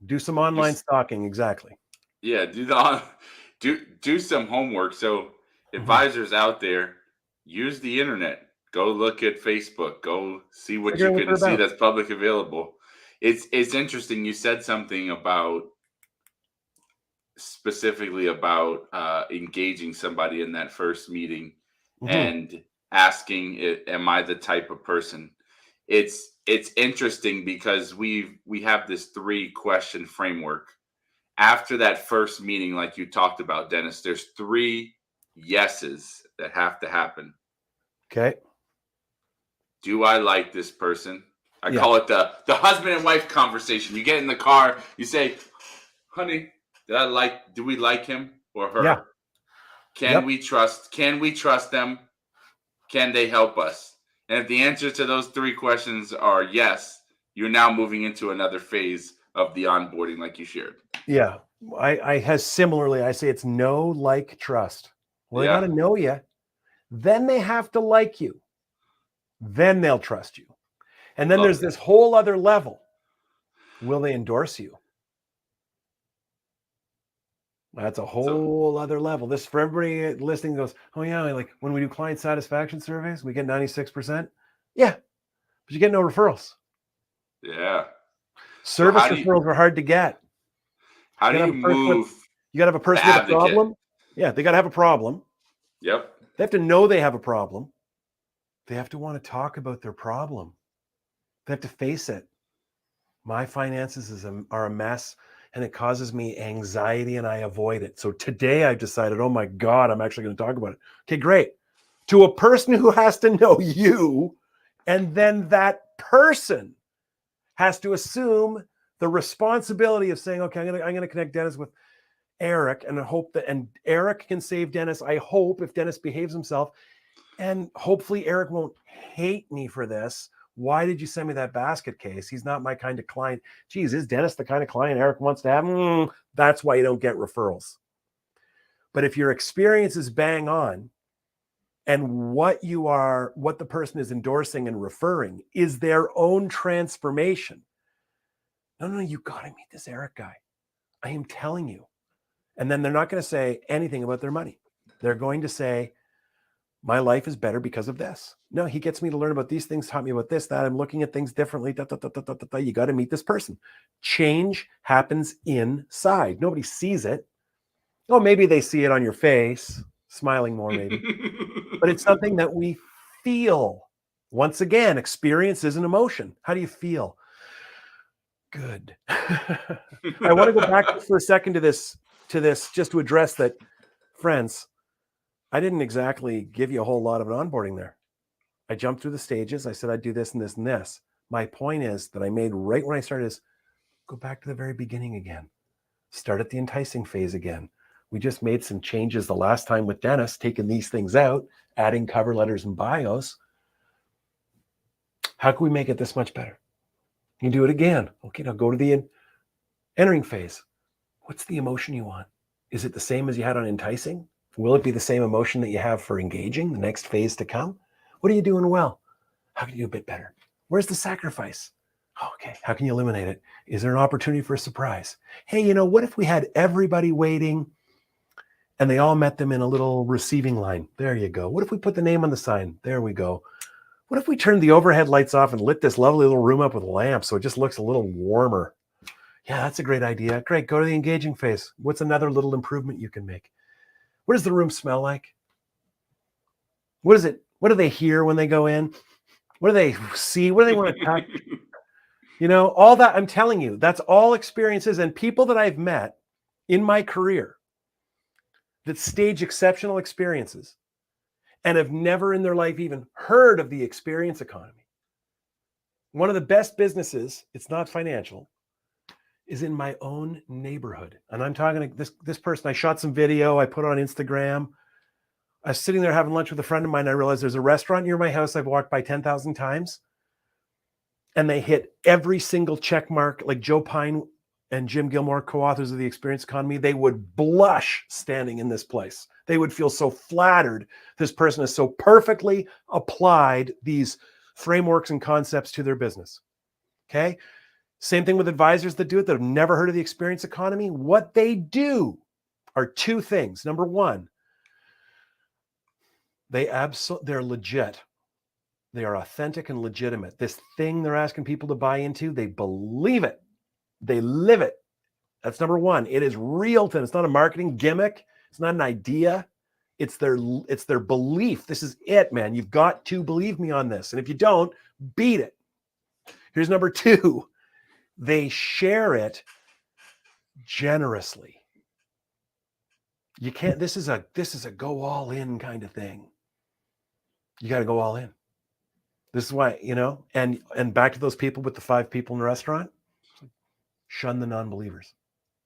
Do some online stalking. Exactly. Yeah. Do some homework. So advisors out there, use the internet. Go look at Facebook. Go see what you couldn't see that's public available. It's interesting. You said something about specifically about engaging somebody in that first meeting and asking, am I the type of person? It's interesting because we have this 3-question framework. After that first meeting, like you talked about, Dennis, there's 3 yeses that have to happen. Okay. Do I like this person? I call it the husband and wife conversation. You get in the car, you say, honey, do we like him or her? Yeah. Can we trust them? Can they help us? And if the answer to those 3 questions are yes, you're now moving into another phase of the onboarding like you shared. Yeah. I say it's know, like, trust. Well, they got to know you. Then they have to like you. Then they'll trust you. And then there's this whole other level. Will they endorse you? That's a whole other level. This, for everybody listening, goes, oh yeah, like when we do client satisfaction surveys, we get 96%. Yeah, but you get no referrals. Yeah. Service referrals are hard to get. How do you move? You got to have a person with a problem. Yeah, they got to have a problem. Yep. They have to know they have a problem. They have to want to talk about their problem. They have to face it. My finances are a mess. And it causes me anxiety and I avoid it. So today I've decided, oh my God, I'm actually going to talk about it. Okay, great. To a person who has to know you, and then that person has to assume the responsibility of saying, okay, I'm going to connect Dennis with Eric and hope that, and Eric can save Dennis. I hope if Dennis behaves himself, and hopefully Eric won't hate me for this. Why did you send me that basket case? He's not my kind of client. Geez, is Dennis the kind of client Eric wants to have? That's why you don't get referrals. But if your experience is bang on and what the person is endorsing and referring is their own transformation. No, you got to meet this Eric guy. I am telling you. And then they're not going to say anything about their money. They're going to say, my life is better because of this. No, he gets me to learn about these things, taught me about this, that. I'm looking at things differently. You got to meet this person. Change happens inside. Nobody sees it. Oh, maybe they see it on your face, smiling more maybe. But it's something that we feel. Once again, experience is an emotion. How do you feel? Good. I want to go back for a second to this, just to address that, friends. I didn't exactly give you a whole lot of an onboarding there. I jumped through the stages. I said I'd do this and this and this. My point is that I made right when I started is go back to the very beginning again. Start at the enticing phase again. We just made some changes the last time with Dennis, taking these things out, adding cover letters and bios. How can we make it this much better? You do it again. Okay, now go to the entering phase. What's the emotion you want? Is it the same as you had on enticing? Will it be the same emotion that you have for engaging, the next phase to come? What are you doing well? How can you do a bit better? Where's the sacrifice? Okay, how can you eliminate it? Is there an opportunity for a surprise? Hey, what if we had everybody waiting and they all met them in a little receiving line? There you go. What if we put the name on the sign? There we go. What if we turned the overhead lights off and lit this lovely little room up with lamps so it just looks a little warmer? Yeah, that's a great idea. Great, go to the engaging phase. What's another little improvement you can make? What does the room smell like? What is it? What do they hear when they go in? What do they see? What do they want to touch? All that, I'm telling you, that's all experiences and people that I've met in my career that stage exceptional experiences and have never in their life even heard of the experience economy. One of the best businesses, it's not financial, is in my own neighborhood. And I'm talking to this person. I shot some video. I put it on Instagram. I was sitting there having lunch with a friend of mine. I realized there's a restaurant near my house I've walked by 10,000 times. And they hit every single check mark, like Joe Pine and Jim Gilmore, co-authors of The Experience Economy. They would blush standing in this place. They would feel so flattered. This person has so perfectly applied these frameworks and concepts to their business. Okay. Same thing with advisors that do it that have never heard of the experience economy. What they do are two things. Number one, they're legit. They are authentic and legitimate. This thing they're asking people to buy into, they believe it. They live it. That's number one. It is real to them. It's not a marketing gimmick. It's not an idea. It's their belief. This is it, man. You've got to believe me on this. And if you don't, beat it. Here's number two. They share it generously. You can't, this is a go all in kind of thing. You got to go all in. This is why, and back to those people with the 5 people in the restaurant, shun the non-believers.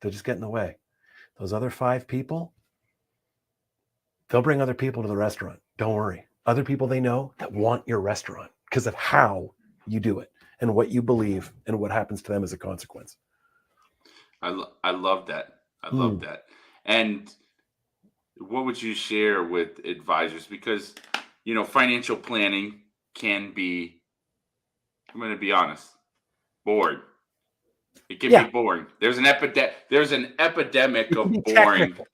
They'll just get in the way. Those other 5 people, they'll bring other people to the restaurant. Don't worry. Other people they know that want your restaurant because of how you do it and what you believe and what happens to them as a consequence. I love that. I love that. And what would you share with advisors? Because, financial planning can be, I'm going to be honest, bored. It can be boring. There's an epidemic of boring. Technical.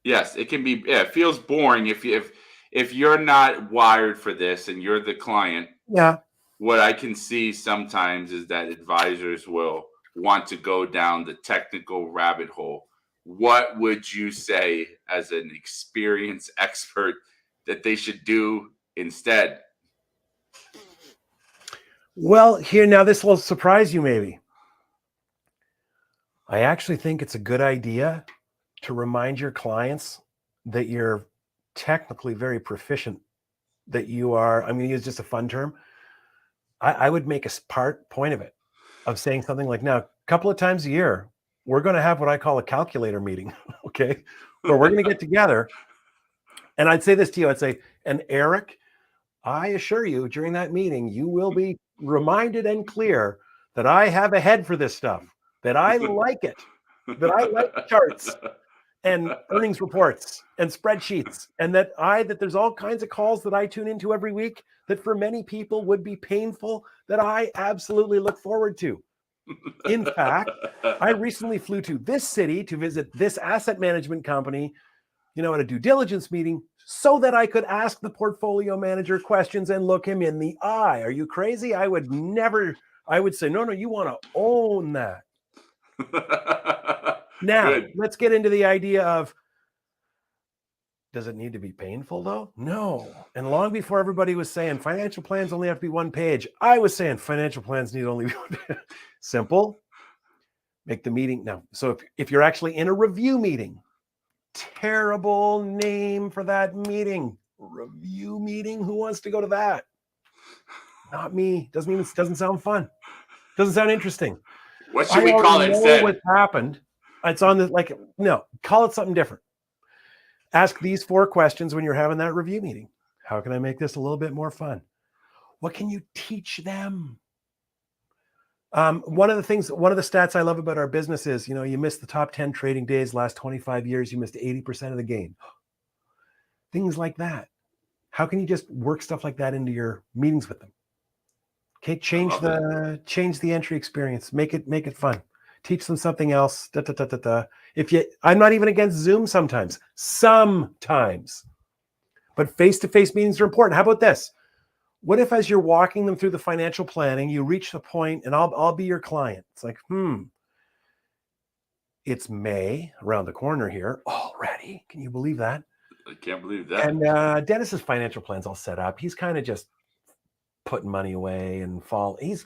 Yes, it can be. Yeah, it feels boring if you're not wired for this and you're the client. Yeah. What I can see sometimes is that advisors will want to go down the technical rabbit hole. What would you say as an experienced expert that they should do instead? Well, now this will surprise you maybe. I actually think it's a good idea to remind your clients that you're technically very proficient, that you are, I'm going to use just a fun term. I would make a point of it, of saying something like, now, a couple of times a year, we're going to have what I call a calculator meeting, okay? Where we're going to get together. And I'd say this to you, I'd say, and Eric, I assure you during that meeting, you will be reminded and clear that I have a head for this stuff, that I like it, that I like charts and earnings reports and spreadsheets, and that there's all kinds of calls that I tune into every week that for many people would be painful, that I absolutely look forward to. In fact, I recently flew to this city to visit this asset management company, at a due diligence meeting, so that I could ask the portfolio manager questions and look him in the eye. Are you crazy? I would say, no, you want to own that. Now, Good. Let's get into the idea of, does it need to be painful though? No. And long before everybody was saying financial plans only have to be 1 page, I was saying financial plans need only be 1 page. Simple. Make the meeting. Now, so if you're actually in a review meeting, terrible name for that meeting. Review meeting. Who wants to go to that? Not me. Doesn't sound fun. Doesn't sound interesting. What should we call it instead? What happened? It's on the no, call it something different. Ask these 4 questions when you're having that review meeting. How can I make this a little bit more fun? What can you teach them? One of the stats I love about our business is, you missed the top 10 trading days last 25 years, you missed 80% of the gain. Things like that. How can you just work stuff like that into your meetings with them? Okay, change the entry experience. Make it fun. Teach them something else. I'm not even against Zoom sometimes, but face-to-face meetings are important. How about this? What if, as you're walking them through the financial planning, you reach the point, and I'll be your client. It's like, it's May around the corner here already. Can you believe that? I can't believe that. And Dennis's financial plan's all set up. He's kind of just putting money away and he's,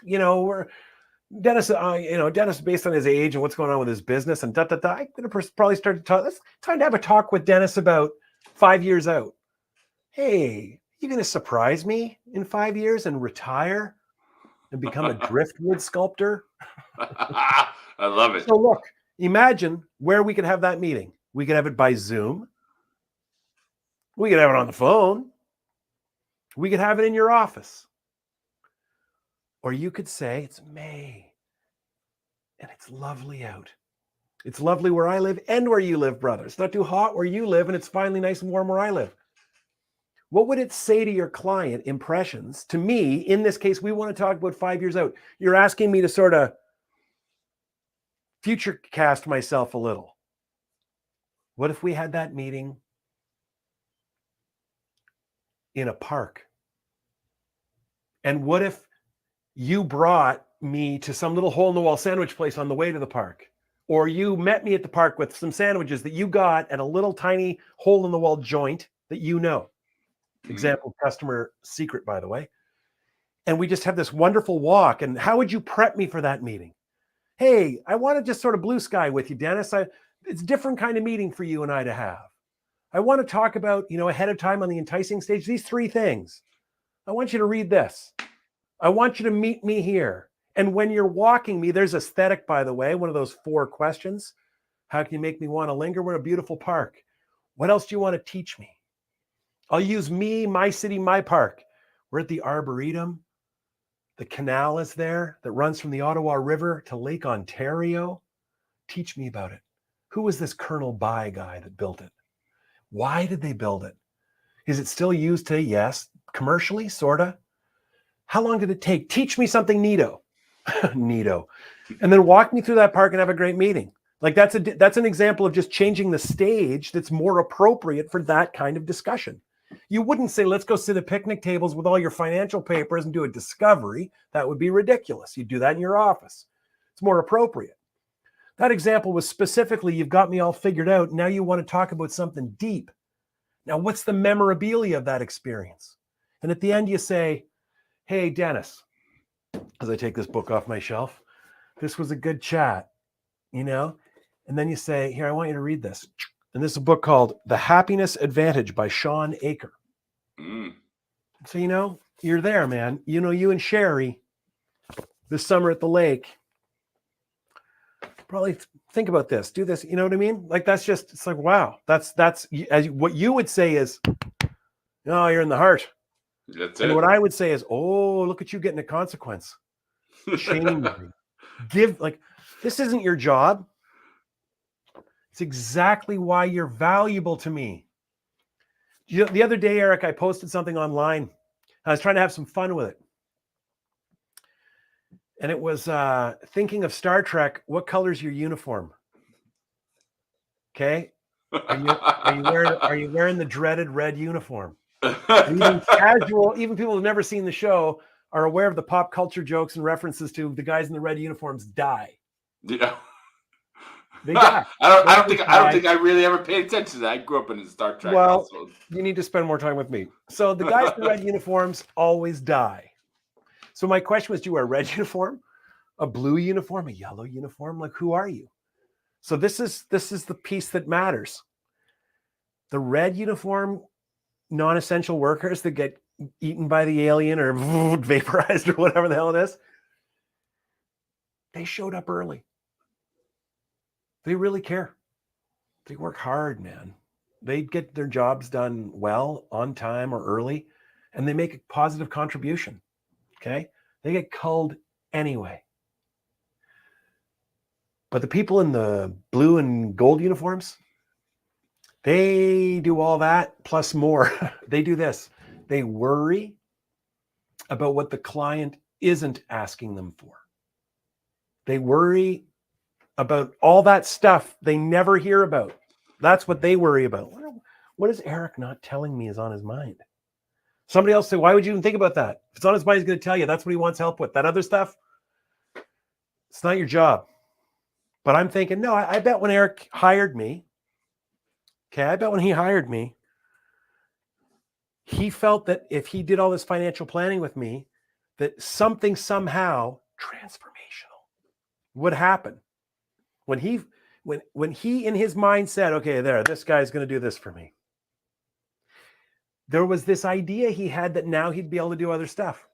Dennis, Dennis, based on his age and what's going on with his business and I'm going to probably start to talk. It's time to have a talk with Dennis about 5 years out. Hey, you going to surprise me in 5 years and retire and become a driftwood sculptor? I love it. So look, imagine where we could have that meeting. We could have it by Zoom. We could have it on the phone. We could have it in your office. Or you could say, it's May and it's lovely out. It's lovely where I live and where you live, brother. It's not too hot where you live and it's finally nice and warm where I live. What would it say to your client, impressions? To me, in this case, we want to talk about 5 years out. You're asking me to sort of future cast myself a little. What if we had that meeting in a park? And what if you brought me to some little hole-in-the-wall sandwich place on the way to the park? Or you met me at the park with some sandwiches that you got at a little tiny hole-in-the-wall joint that you know. Example, customer secret, by the way. And we just have this wonderful walk. And how would you prep me for that meeting? Hey, I want to just sort of blue sky with you, Dennis. It's a different kind of meeting for you and I to have. I want to talk about, ahead of time on the enticing stage, these 3 things. I want you to read this. I want you to meet me here. And when you're walking me, there's aesthetic, by the way, one of those 4 questions. How can you make me want to linger? We're in a beautiful park. What else do you want to teach me? I'll use me, my city, my park. We're at the Arboretum. The canal is there that runs from the Ottawa River to Lake Ontario. Teach me about it. Who was this Colonel By guy that built it? Why did they build it? Is it still used today? Yes. Commercially, sort of. How long did it take? Teach me something neato. Neato. And then walk me through that park and have a great meeting. Like that's an example of just changing the stage that's more appropriate for that kind of discussion. You wouldn't say, let's go sit at picnic tables with all your financial papers and do a discovery. That would be ridiculous. You do that in your office. It's more appropriate. That example was specifically, you've got me all figured out. Now you want to talk about something deep. Now, what's the memorabilia of that experience? And at the end, you say, hey, Dennis, as I take this book off my shelf, this was a good chat, And then you say, here, I want you to read this. And this is a book called The Happiness Advantage by Sean Aker. So, you're there, man. You and Sherry this summer at the lake. Probably think about this. Do this. You know what I mean? Like, it's like, wow. That's as what you would say is, oh, you're in the heart. That's and it. What I would say is, oh, look at you getting a consequence. Change me. This isn't your job. It's exactly why you're valuable to me. The other day, Eric, I posted something online. I was trying to have some fun with it. And it was thinking of Star Trek, what color's your uniform? Okay. Are you wearing the dreaded red uniform? Even casual, even people who've never seen the show are aware of the pop culture jokes and references to the guys in the red uniforms die. Yeah. They die. I don't think I really ever paid attention to that. I grew up in a Star Trek household. You need to spend more time with me. So the guys in the red uniforms always die. So my question was, do you wear a red uniform, a blue uniform, a yellow uniform? Like, who are you? So this is the piece that matters. The red uniform, non-essential workers that get eaten by the alien or vaporized or whatever the hell it is, they showed up early. They really care. They work hard, man. They get their jobs done well, on time or early, and they make a positive contribution. Okay? They get culled anyway. But the people in the blue and gold uniforms, they do all that plus more. They do this. They worry about what the client isn't asking them for. They worry about all that stuff they never hear about. That's what they worry about. What is Eric not telling me is on his mind? Somebody else say, why would you even think about that? If it's on his mind, he's going to tell you. That's what he wants help with. That other stuff, it's not your job. But I'm thinking, no, I bet when Eric hired me, I bet when he hired me, he felt that if he did all this financial planning with me, that something somehow transformational would happen. When he in his mind said, okay, this guy's going to do this for me. There was this idea he had that now he'd be able to do other stuff.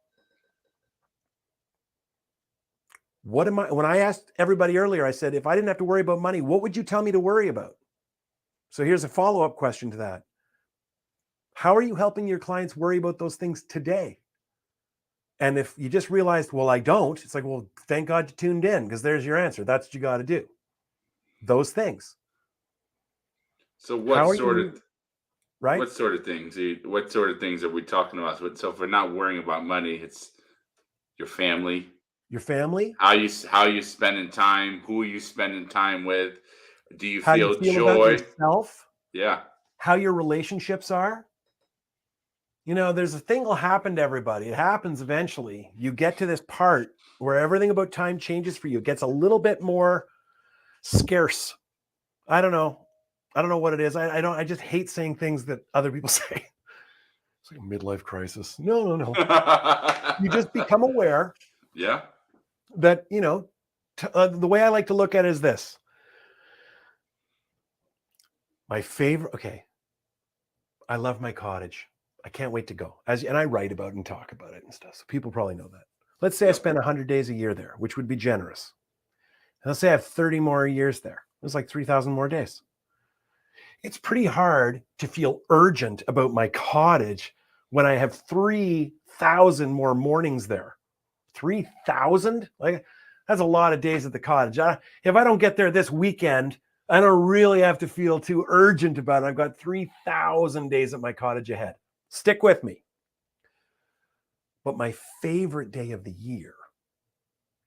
When I asked everybody earlier, I said, if I didn't have to worry about money, what would you tell me to worry about? So here's a follow-up question to that. How are you helping your clients worry about those things today? And if you just realized, well, I don't, it's like, well, thank God you tuned in, because there's your answer. That's what you got to do. Those things. So what sort of right? What sort of things? What sort of things are we talking about? So if we're not worrying about money, it's your family. Your family. How you spending time? Who are you spending time with? Do you How you feel feel about joy? yourself? Yeah. How your relationships are? You know, there's a thing will happen to everybody. It happens eventually. You get to this part where everything about time changes for you. It gets a little bit more scarce. I don't know what it is. I just hate saying things that other people say. It's like a midlife crisis. No. You just become aware. Yeah. That, you know, the way I like to look at it is this. My favorite, okay. I love my cottage. I can't wait to go. And I write about it and talk about it and stuff. So people probably know that. Let's say I spend 100 days a year there, which would be generous. And let's say I have 30 more years there. It's like 3,000 more days. It's pretty hard to feel urgent about my cottage when I have 3,000 more mornings there. 3,000? Like, that's a lot of days at the cottage. If I don't get there this weekend, I don't really have to feel too urgent about it. I've got 3,000 days at my cottage ahead. Stick with me. But my favorite day of the year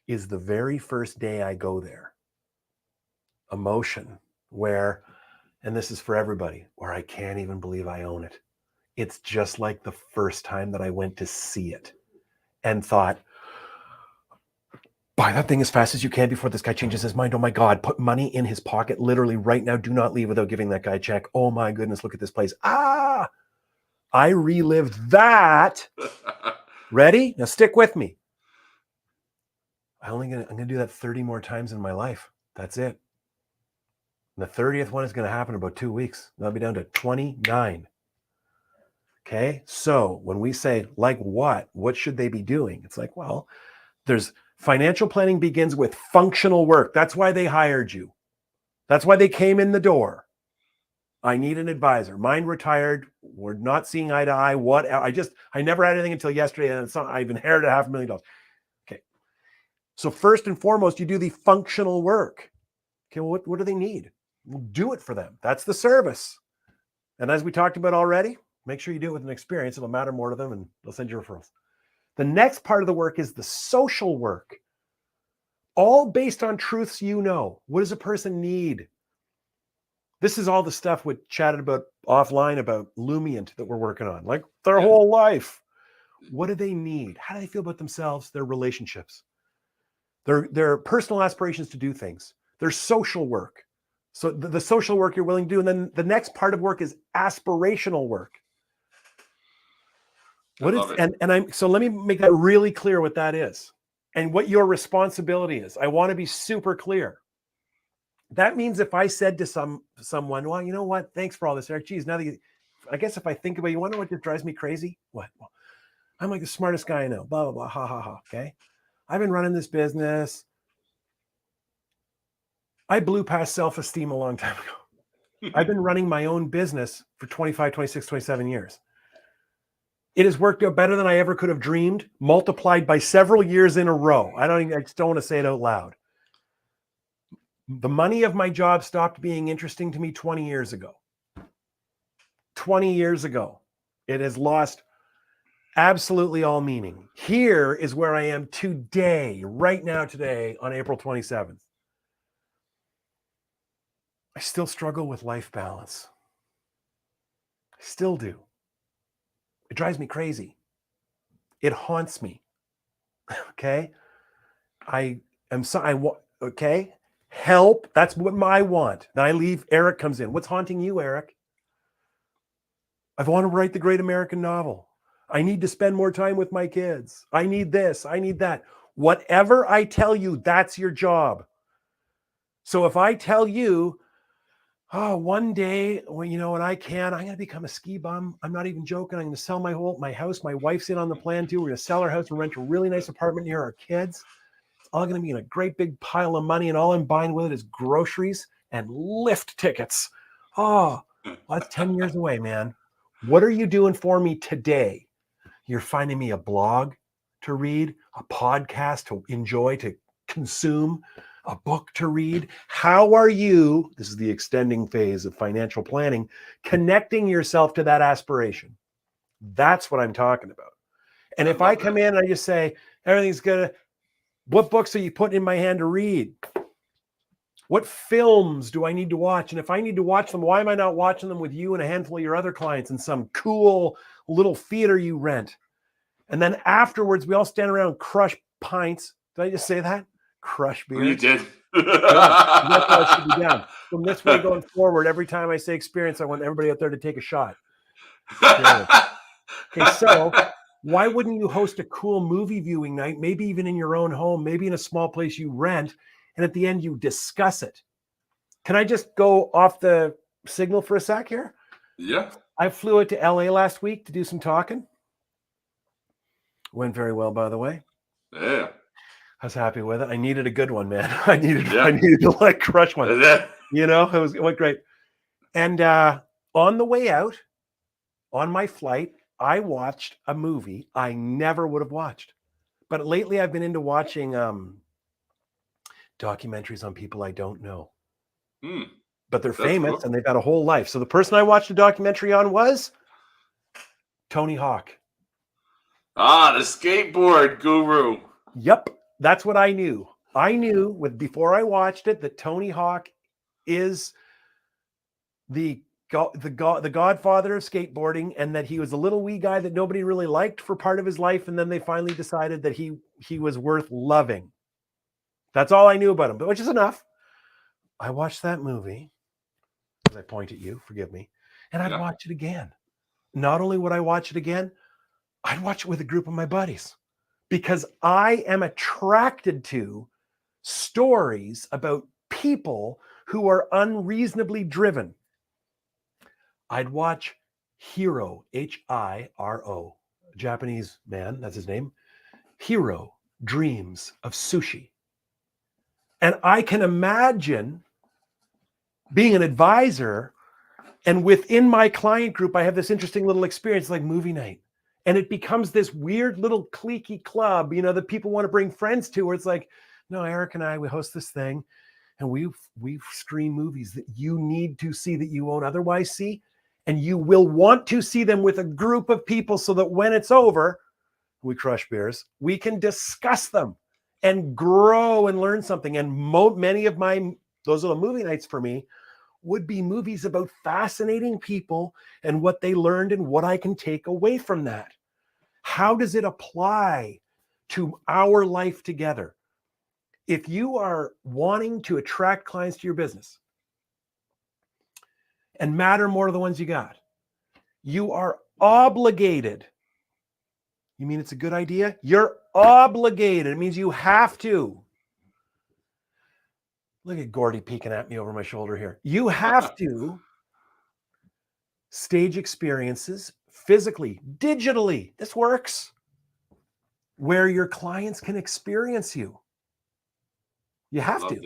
is the very first day I go there. Emotion, where, and this is for everybody, where I can't even believe I own it. It's just like the first time that I went to see it and thought, buy that thing as fast as you can before this guy changes his mind. Oh my God, put money in his pocket literally right now. Do not leave without giving that guy a check. Oh my goodness, look at this place. I relived that. Ready? Now stick with me. I'm gonna do that 30 more times in my life. That's it. And the 30th one is going to happen in about 2 weeks. That'll be down to 29. Okay. So when we say, like, what should they be doing? It's like, well, there's financial planning begins with functional work. That's why they hired you. That's why they came in the door. I need an advisor. Mine retired. We're not seeing eye to eye. I never had anything until yesterday, and I've inherited $500,000. Okay. So first and foremost, you do the functional work. Okay, well, what do they need? We'll do it for them. That's the service. And as we talked about already, make sure you do it with an experience. It'll matter more to them, and they'll send you referrals. The next part of the work is the social work. All based on truths you know. What does a person need? This is all the stuff we chatted about offline about Lumient that we're working on, like their whole life. What do they need? How do they feel about themselves, their relationships, their personal aspirations to do things, their social work. So the social work you're willing to do. And then the next part of work is aspirational work. So let me make that really clear what that is and what your responsibility is. I want to be super clear. That means if I said to someone, well, you know what? Thanks for all this, Eric. Geez, I guess if I think about it, you want to know what just drives me crazy? What? Well, I'm like the smartest guy I know. Blah, blah, blah. Ha, ha, ha. Okay. I've been running this business. I blew past self-esteem a long time ago. I've been running my own business for 25, 26, 27 years. It has worked out better than I ever could have dreamed, multiplied by several years in a row. I just don't want to say it out loud. The money of my job stopped being interesting to me 20 years ago. 20 years ago. It has lost absolutely all meaning. Here is where I am today, right now, today, on April 27th. I still struggle with life balance. I still do. It drives me crazy. It haunts me. Okay? Okay? Help. That's what I want. Then I leave. Eric comes in. What's haunting you, Eric? I want to write the great American novel. I need to spend more time with my kids. I need this. I need that. Whatever I tell you, that's your job. So if I tell you, one day when I'm going to become a ski bum. I'm not even joking. I'm going to sell my house. My wife's in on the plan too. We're going to sell our house and rent a really nice apartment near our kids. It's all going to be in a great big pile of money, and all I'm buying with it is groceries and lift tickets. Oh, well, that's 10 years away, man. What are you doing for me today? You're finding me a blog to read, a podcast to enjoy, to consume, a book to read. How are you, this is the extending phase of financial planning, connecting yourself to that aspiration? That's what I'm talking about. And if I come in and I just say, everything's good, what books are you putting in my hand to read? What films do I need to watch? And if I need to watch them, why am I not watching them with you and a handful of your other clients in some cool little theater you rent? And then afterwards, we all stand around and crush pints. Did I just say that? Crush beer. You did. Yeah, that's how it should be done. From this way going forward, every time I say experience, I want everybody out there to take a shot. Okay, so why wouldn't you host a cool movie viewing night, maybe even in your own home, maybe in a small place you rent, and at the end you discuss it? Can I just go off the signal for a sec here? Yeah. I flew out to LA last week to do some talking. Went very well, by the way. Yeah. I was happy with it. I needed a good one, man. I needed to like crush one. You know, it went great. And on the way out, on my flight, I watched a movie I never would have watched. But lately I've been into watching documentaries on people I don't know. But they're famous, cool. And they've got a whole life. So the person I watched a documentary on was Tony Hawk. Ah, the skateboard guru. Yep. That's what I knew. I knew before I watched it that Tony Hawk is the godfather of skateboarding, and that he was a little wee guy that nobody really liked for part of his life, and then they finally decided that he was worth loving. That's all I knew about him, but which is enough. I watched that movie. As I point at you, forgive me, and I'd watch it again. Not only would I watch it again, I'd watch it with a group of my buddies, because I am attracted to stories about people who are unreasonably driven. I'd watch Hiro, Hiro, Japanese man, that's his name. Hiro dreams of sushi. And I can imagine being an advisor, and within my client group, I have this interesting little experience like movie night. And it becomes this weird little cliquey club, you know, that people want to bring friends to, where it's like, no, Eric and I, we host this thing, and we screen movies that you need to see that you won't otherwise see. And you will want to see them with a group of people, so that when it's over, we crush beers, we can discuss them and grow and learn something. And many of those are the movie nights for me, would be movies about fascinating people and what they learned and what I can take away from that. How does it apply to our life together? If you are wanting to attract clients to your business and matter more to the ones you got, you are obligated. You mean it's a good idea? You're obligated. It means you have to. Look at Gordy peeking at me over my shoulder here. You have to stage experiences physically, digitally. This works. Where your clients can experience you. You have to.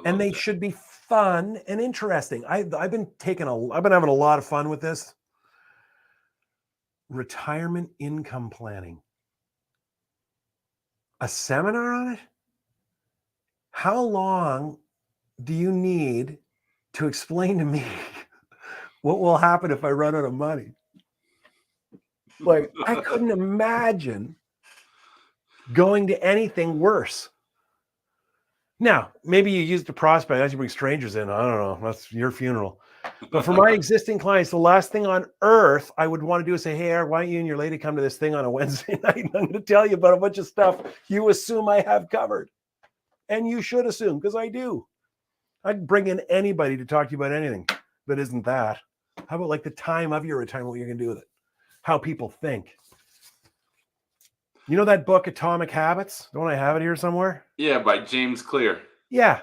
And they should be fun and interesting. I've been having a lot of fun with this. Retirement income planning. A seminar on it? How long do you need to explain to me what will happen if I run out of money? Like, I couldn't imagine going to anything worse. Now, maybe you use the prospect as you bring strangers in. I don't know. That's your funeral. But for my existing clients, the last thing on earth I would want to do is say, hey, Eric, why don't you and your lady come to this thing on a Wednesday night? And I'm going to tell you about a bunch of stuff you assume I have covered. And you should assume, because I do. I'd bring in anybody to talk to you about anything, but isn't that? How about like the time of your retirement, what you're going to do with it? How people think. You know that book, Atomic Habits? Don't I have it here somewhere? Yeah, by James Clear. Yeah.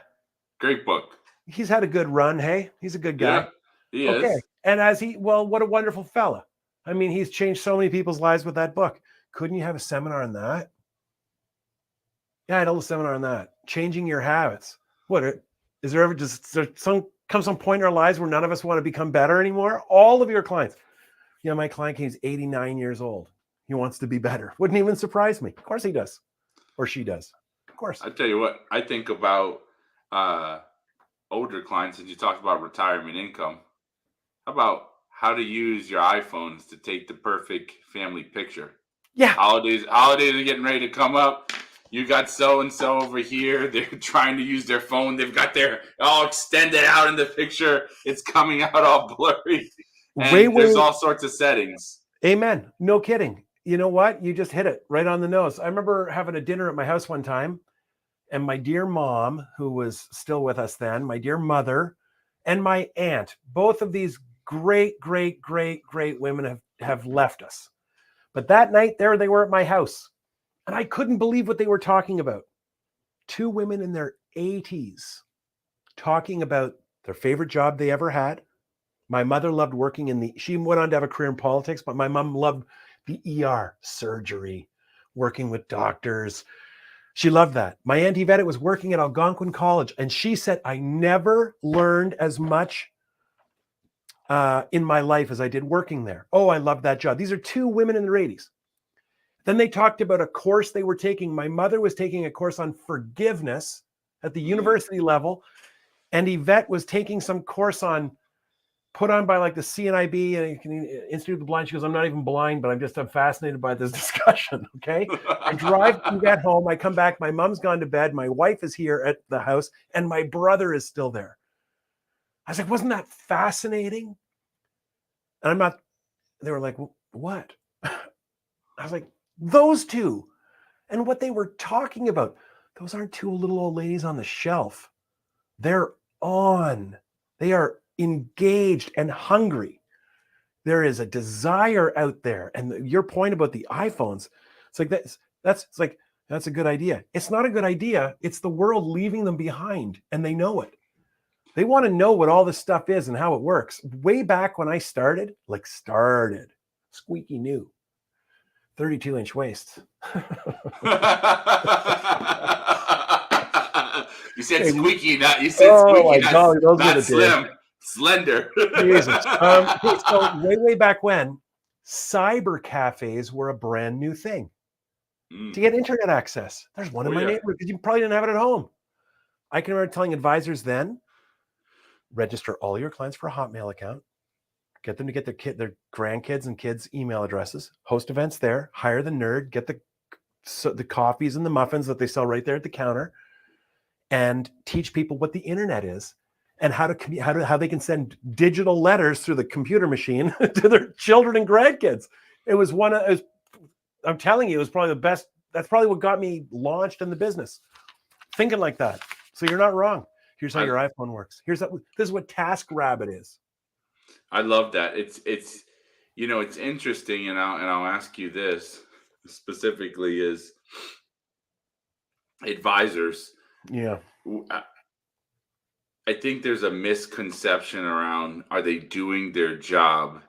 Great book. He's had a good run, hey? He's a good guy. Yeah, he is. And what a wonderful fella. I mean, he's changed so many people's lives with that book. Couldn't you have a seminar on that? Yeah, I had a little seminar on that. Changing your habits. What is there ever just some point in our lives where none of us want to become better anymore? All of your clients. Yeah, my client he's 89 years old. He wants to be better. Wouldn't even surprise me. Of course he does. Or she does. Of course. I tell you what, I think about older clients, and you talked about retirement income. How about how to use your iPhones to take the perfect family picture? Yeah. Holidays are getting ready to come up. You got so and so over here. They're trying to use their phone. They've got their all extended out in the picture. It's coming out all blurry. And there's all sorts of settings. Amen. No kidding. You know what? You just hit it right on the nose. I remember having a dinner at my house one time, and my dear mom, who was still with us then, my dear mother, and my aunt, both of these great women have left us. But that night, there they were at my house. And I couldn't believe what they were talking about. Two women in their 80s talking about their favorite job they ever had. My mother loved working she went on to have a career in politics, but my mom loved the ER, surgery, working with doctors. She loved that. My Aunt Yvette was working at Algonquin College, and she said, I never learned as much in my life as I did working there. Oh, I love that job. These are two women in their 80s. Then they talked about a course they were taking. My mother was taking a course on forgiveness at the university level, and Yvette was taking some course put on by like the CNIB and Institute of the Blind. She goes, I'm not even blind, but I'm fascinated by this discussion. Okay. I drive Yvette home. I come back. My mom's gone to bed. My wife is here at the house, and my brother is still there. I was like, wasn't that fascinating? And they were like, what? I was like, those two. And what they were talking about, those aren't two little old ladies on the shelf. They're on. They are engaged and hungry. There is a desire out there. And your point about the iPhones, it's like that's a good idea. It's not a good idea. It's the world leaving them behind, and they know it. They want to know what all this stuff is and how it works. Way back when I started, squeaky new, 32-inch waists. You said squeaky, not squeaky, not slim, slender. Jesus. So way back when, cyber cafes were a brand new thing to get internet access. There's one in my neighborhood because you probably didn't have it at home. I can remember telling advisors then, register all your clients for a Hotmail account, get them to get their grandkids and kids' email addresses, host events there, hire the nerd, get the coffees and the muffins that they sell right there at the counter, and teach people what the internet is and how they can send digital letters through the computer machine to their children and grandkids. I'm telling you, it was probably the best. That's probably what got me launched in the business, thinking like that. So you're not wrong. Here's how your iPhone works. This is what TaskRabbit is. I love that. It's interesting, and I'll ask you this specifically: is advisors. Yeah, I think there's a misconception around, are they doing their job?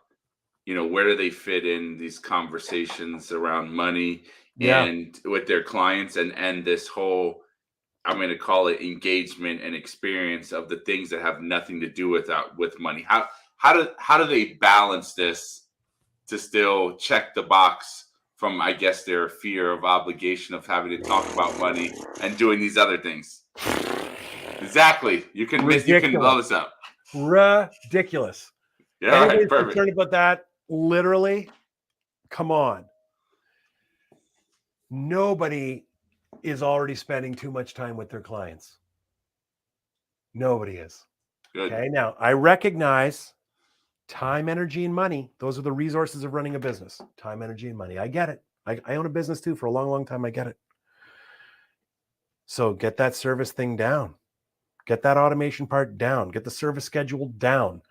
Where do they fit in these conversations around money and with their clients and this whole, I'm going to call it engagement and experience of the things that have nothing to do with money. How do they balance this to still check the box from, I guess, their fear of obligation of having to talk about money and doing these other things? Exactly. You can blow this up. Ridiculous. Yeah, anybody's perfect. Concerned about that, literally, come on. Nobody is already spending too much time with their clients. Nobody is. Good. Okay. Now, I recognize time, energy, and money. Those are the resources of running a business. Time, energy, and money. I get it. I own a business too for a long, long time. I get it. So get that service thing down. Get that automation part down. Get the service schedule down.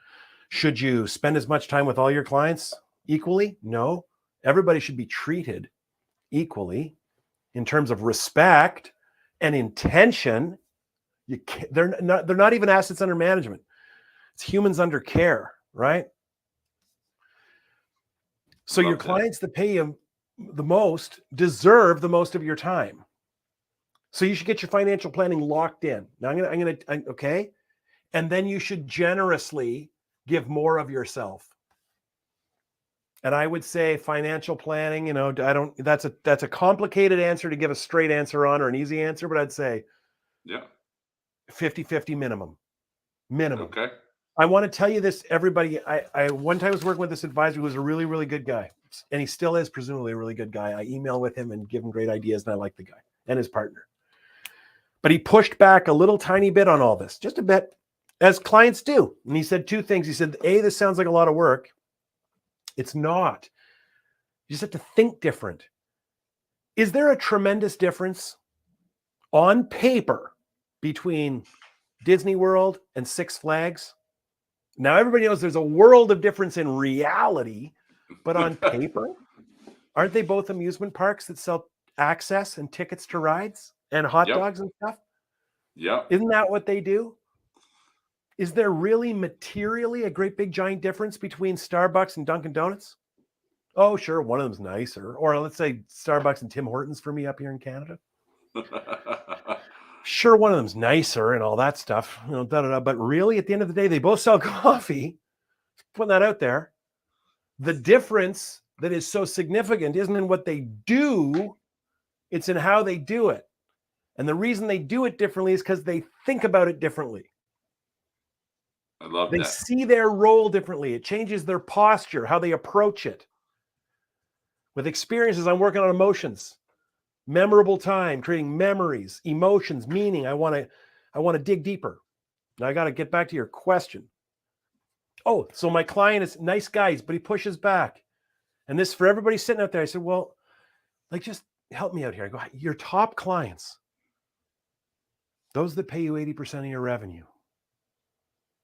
Should you spend as much time with all your clients equally? No. Everybody should be treated equally in terms of respect and intention. They're not even assets under management. It's humans under care, right? So your clients that pay you the most deserve the most of your time. So you should get your financial planning locked in. Now okay. And then you should generously give more of yourself. And I would say financial planning, that's a complicated answer to give a straight answer on or an easy answer, but I'd say 50-50 minimum. Okay. I want to tell you this, everybody. I one time was working with this advisor who was a really, really good guy. And he still is presumably a really good guy. I email with him and give him great ideas, and I like the guy and his partner. But he pushed back a little tiny bit on all this, just a bit, as clients do. And he said two things. He said, A, this sounds like a lot of work. It's not. You just have to think different. Is there a tremendous difference on paper between Disney World and Six Flags? Now, everybody knows there's a world of difference in reality, but on paper, aren't they both amusement parks that sell access and tickets to rides and hot dogs and stuff? Yeah. Isn't that what they do? Is there really materially a great big giant difference between Starbucks and Dunkin' Donuts? Oh, sure, one of them's nicer. Or let's say Starbucks and Tim Hortons for me up here in Canada. Sure, one of them's nicer and all that stuff, but really at the end of the day, they both sell coffee. Putting that out there. The difference that is so significant isn't in what they do, it's in how they do it. And the reason they do it differently is because they think about it differently. I love that. They see their role differently. It changes their posture, how they approach it. With experiences, I'm working on emotions. Memorable time, creating memories, emotions, meaning. I want to dig deeper. Now I got to get back to your question. Oh, so my client is nice guys, but he pushes back. And this for everybody sitting out there. I said, well, just help me out here. I go, your top clients, those that pay you 80% of your revenue.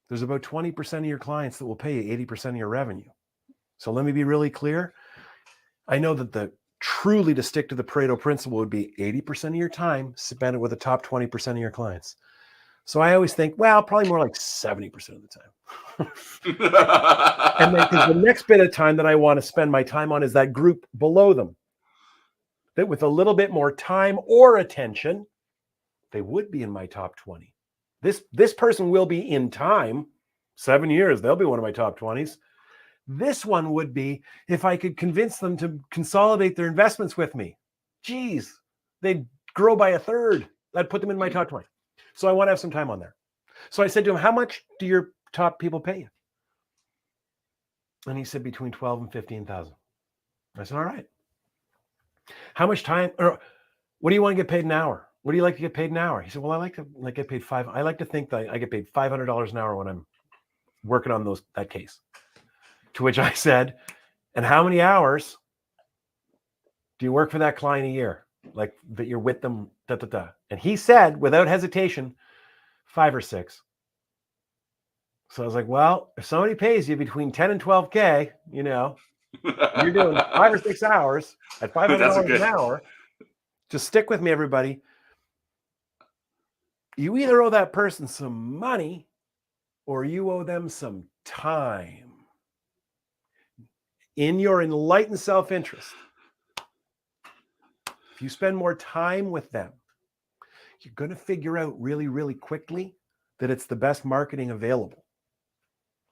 There's about 20% of your clients that will pay you 80% of your revenue. So let me be really clear. I know that truly to stick to the Pareto principle would be 80% of your time spend it with the top 20% of your clients. So I always think, well, probably more like 70% of the time. And then because the next bit of time that I want to spend my time on is that group below them. That with a little bit more time or attention, they would be in my top 20. This person will be in time, 7 years, they'll be one of my top 20s. This one would be if I could convince them to consolidate their investments with me. Geez, they'd grow by a third. I'd put them in my top 20. So I want to have some time on there. So I said to him, how much do your top people pay you? And he said between 12 and 15,000. I said, all right. How much time, or what do you want to get paid an hour? What do you like to get paid an hour? He said, well, I like to get paid I like to think that I get paid $500 an hour when I'm working on that case. To which I said, and how many hours do you work for that client a year? Like that you're with them, And he said, without hesitation, 5 or 6. So I was like, well, if somebody pays you between 10 and 12K, you're doing 5 or 6 hours at $500 an hour. Just stick with me, everybody. You either owe that person some money or you owe them some time. In your enlightened self-interest, if you spend more time with them, you're going to figure out really, really quickly that it's the best marketing available.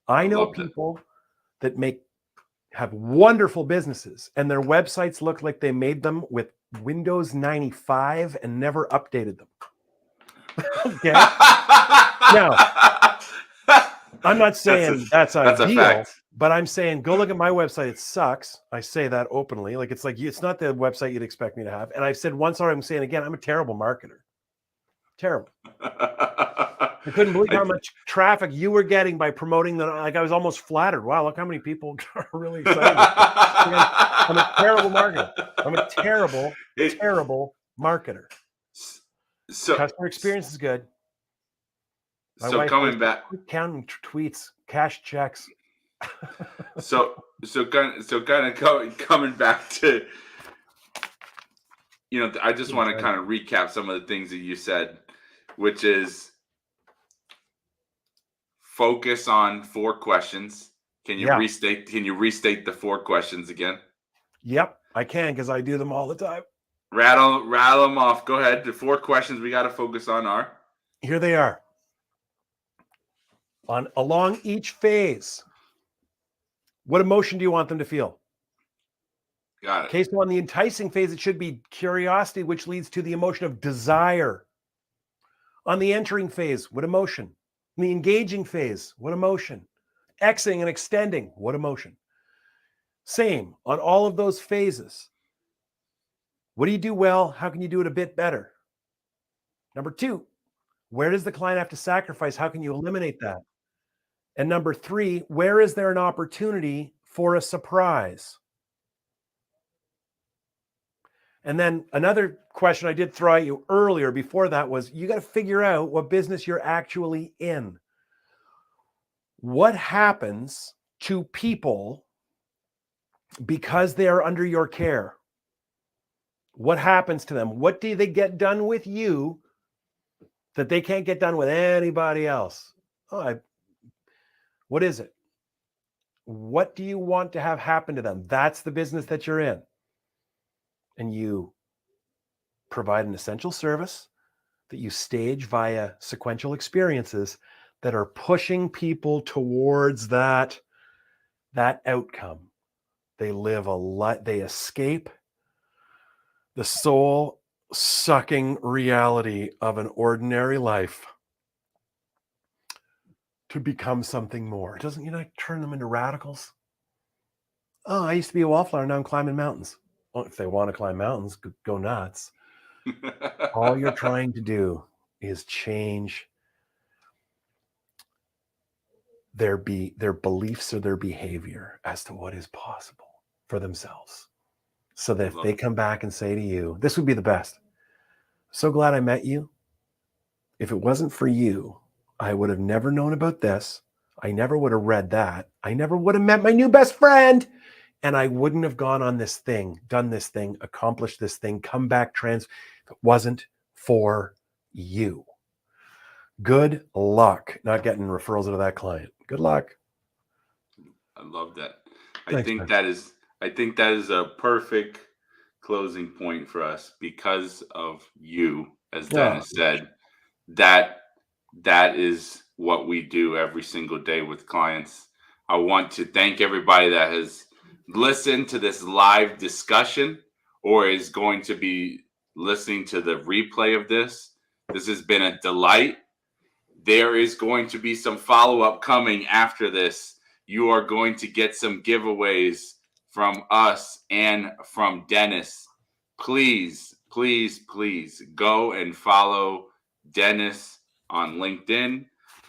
I know people that have wonderful businesses and their websites look like they made them with Windows 95 and never updated them. Okay. Now, I'm not saying that's ideal, but I'm saying go look at my website. It sucks. I say that openly. It's not the website you'd expect me to have. And I've said once already, I'm saying again, I'm a terrible marketer. Terrible. I couldn't believe how much traffic you were getting by promoting I was almost flattered. Wow, look how many people are really excited. I'm a terrible marketer. I'm a terrible marketer. So customer experience is good. My wife coming back, counting tweets, cash checks. so kind of coming back to, I just want to kind of recap some of the things that you said, which is focus on 4 questions. Can you restate the 4 questions again? Yep, I can, because I do them all the time. Rattle them off. Go ahead. The 4 questions we got to focus on are. Here they are. Along each phase, what emotion do you want them to feel? Got it. Okay, so on the enticing phase, it should be curiosity, which leads to the emotion of desire. On the entering phase, what emotion? In the engaging phase, what emotion? Exiting and extending, what emotion? Same on all of those phases. What do you do well? How can you do it a bit better? Number 2, where does the client have to sacrifice? How can you eliminate that? And number 3, where is there an opportunity for a surprise? And then another question I did throw at you earlier before that was, you got to figure out what business you're actually in. What happens to people because they are under your care? What happens to them? What do they get done with you that they can't get done with anybody else? What is it? What do you want to have happen to them? That's the business that you're in. And you provide an essential service that you stage via sequential experiences that are pushing people towards that outcome. They live a life, they escape the soul sucking reality of an ordinary life to become something more. Doesn't, turn them into radicals? Oh, I used to be a wallflower, now I'm climbing mountains. Well, if they want to climb mountains, go nuts. All you're trying to do is change their beliefs or their behavior as to what is possible for themselves. So that if they come back and say to you, this would be the best. So glad I met you. If it wasn't for you, I would have never known about this. I never would have read that. I never would have met my new best friend. And I wouldn't have gone on this thing, done this thing, accomplished this thing, come back if it wasn't for you. Good luck not getting referrals out of that client. Good luck. I love that. Thanks, I think that is a perfect closing point for us because of you, as Dennis said. That is what we do every single day with clients. I want to thank everybody that has listened to this live discussion or is going to be listening to the replay of this. This has been a delight. There is going to be some follow-up coming after this. You are going to get some giveaways from us and from Dennis. Please, please, please go and follow Dennis on LinkedIn.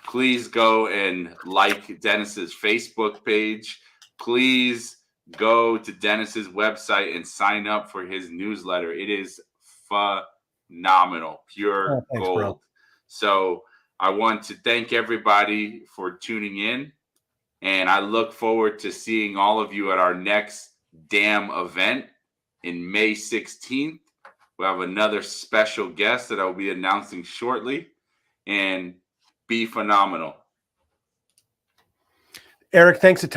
Please go and like Dennis's Facebook page. Please go to Dennis's website and sign up for his newsletter. It is phenomenal, pure gold. Bro. So I want to thank everybody for tuning in, and I look forward to seeing all of you at our next damn event in May 16th. We'll have another special guest that I'll be announcing shortly, and be phenomenal. Eric, thanks a ton.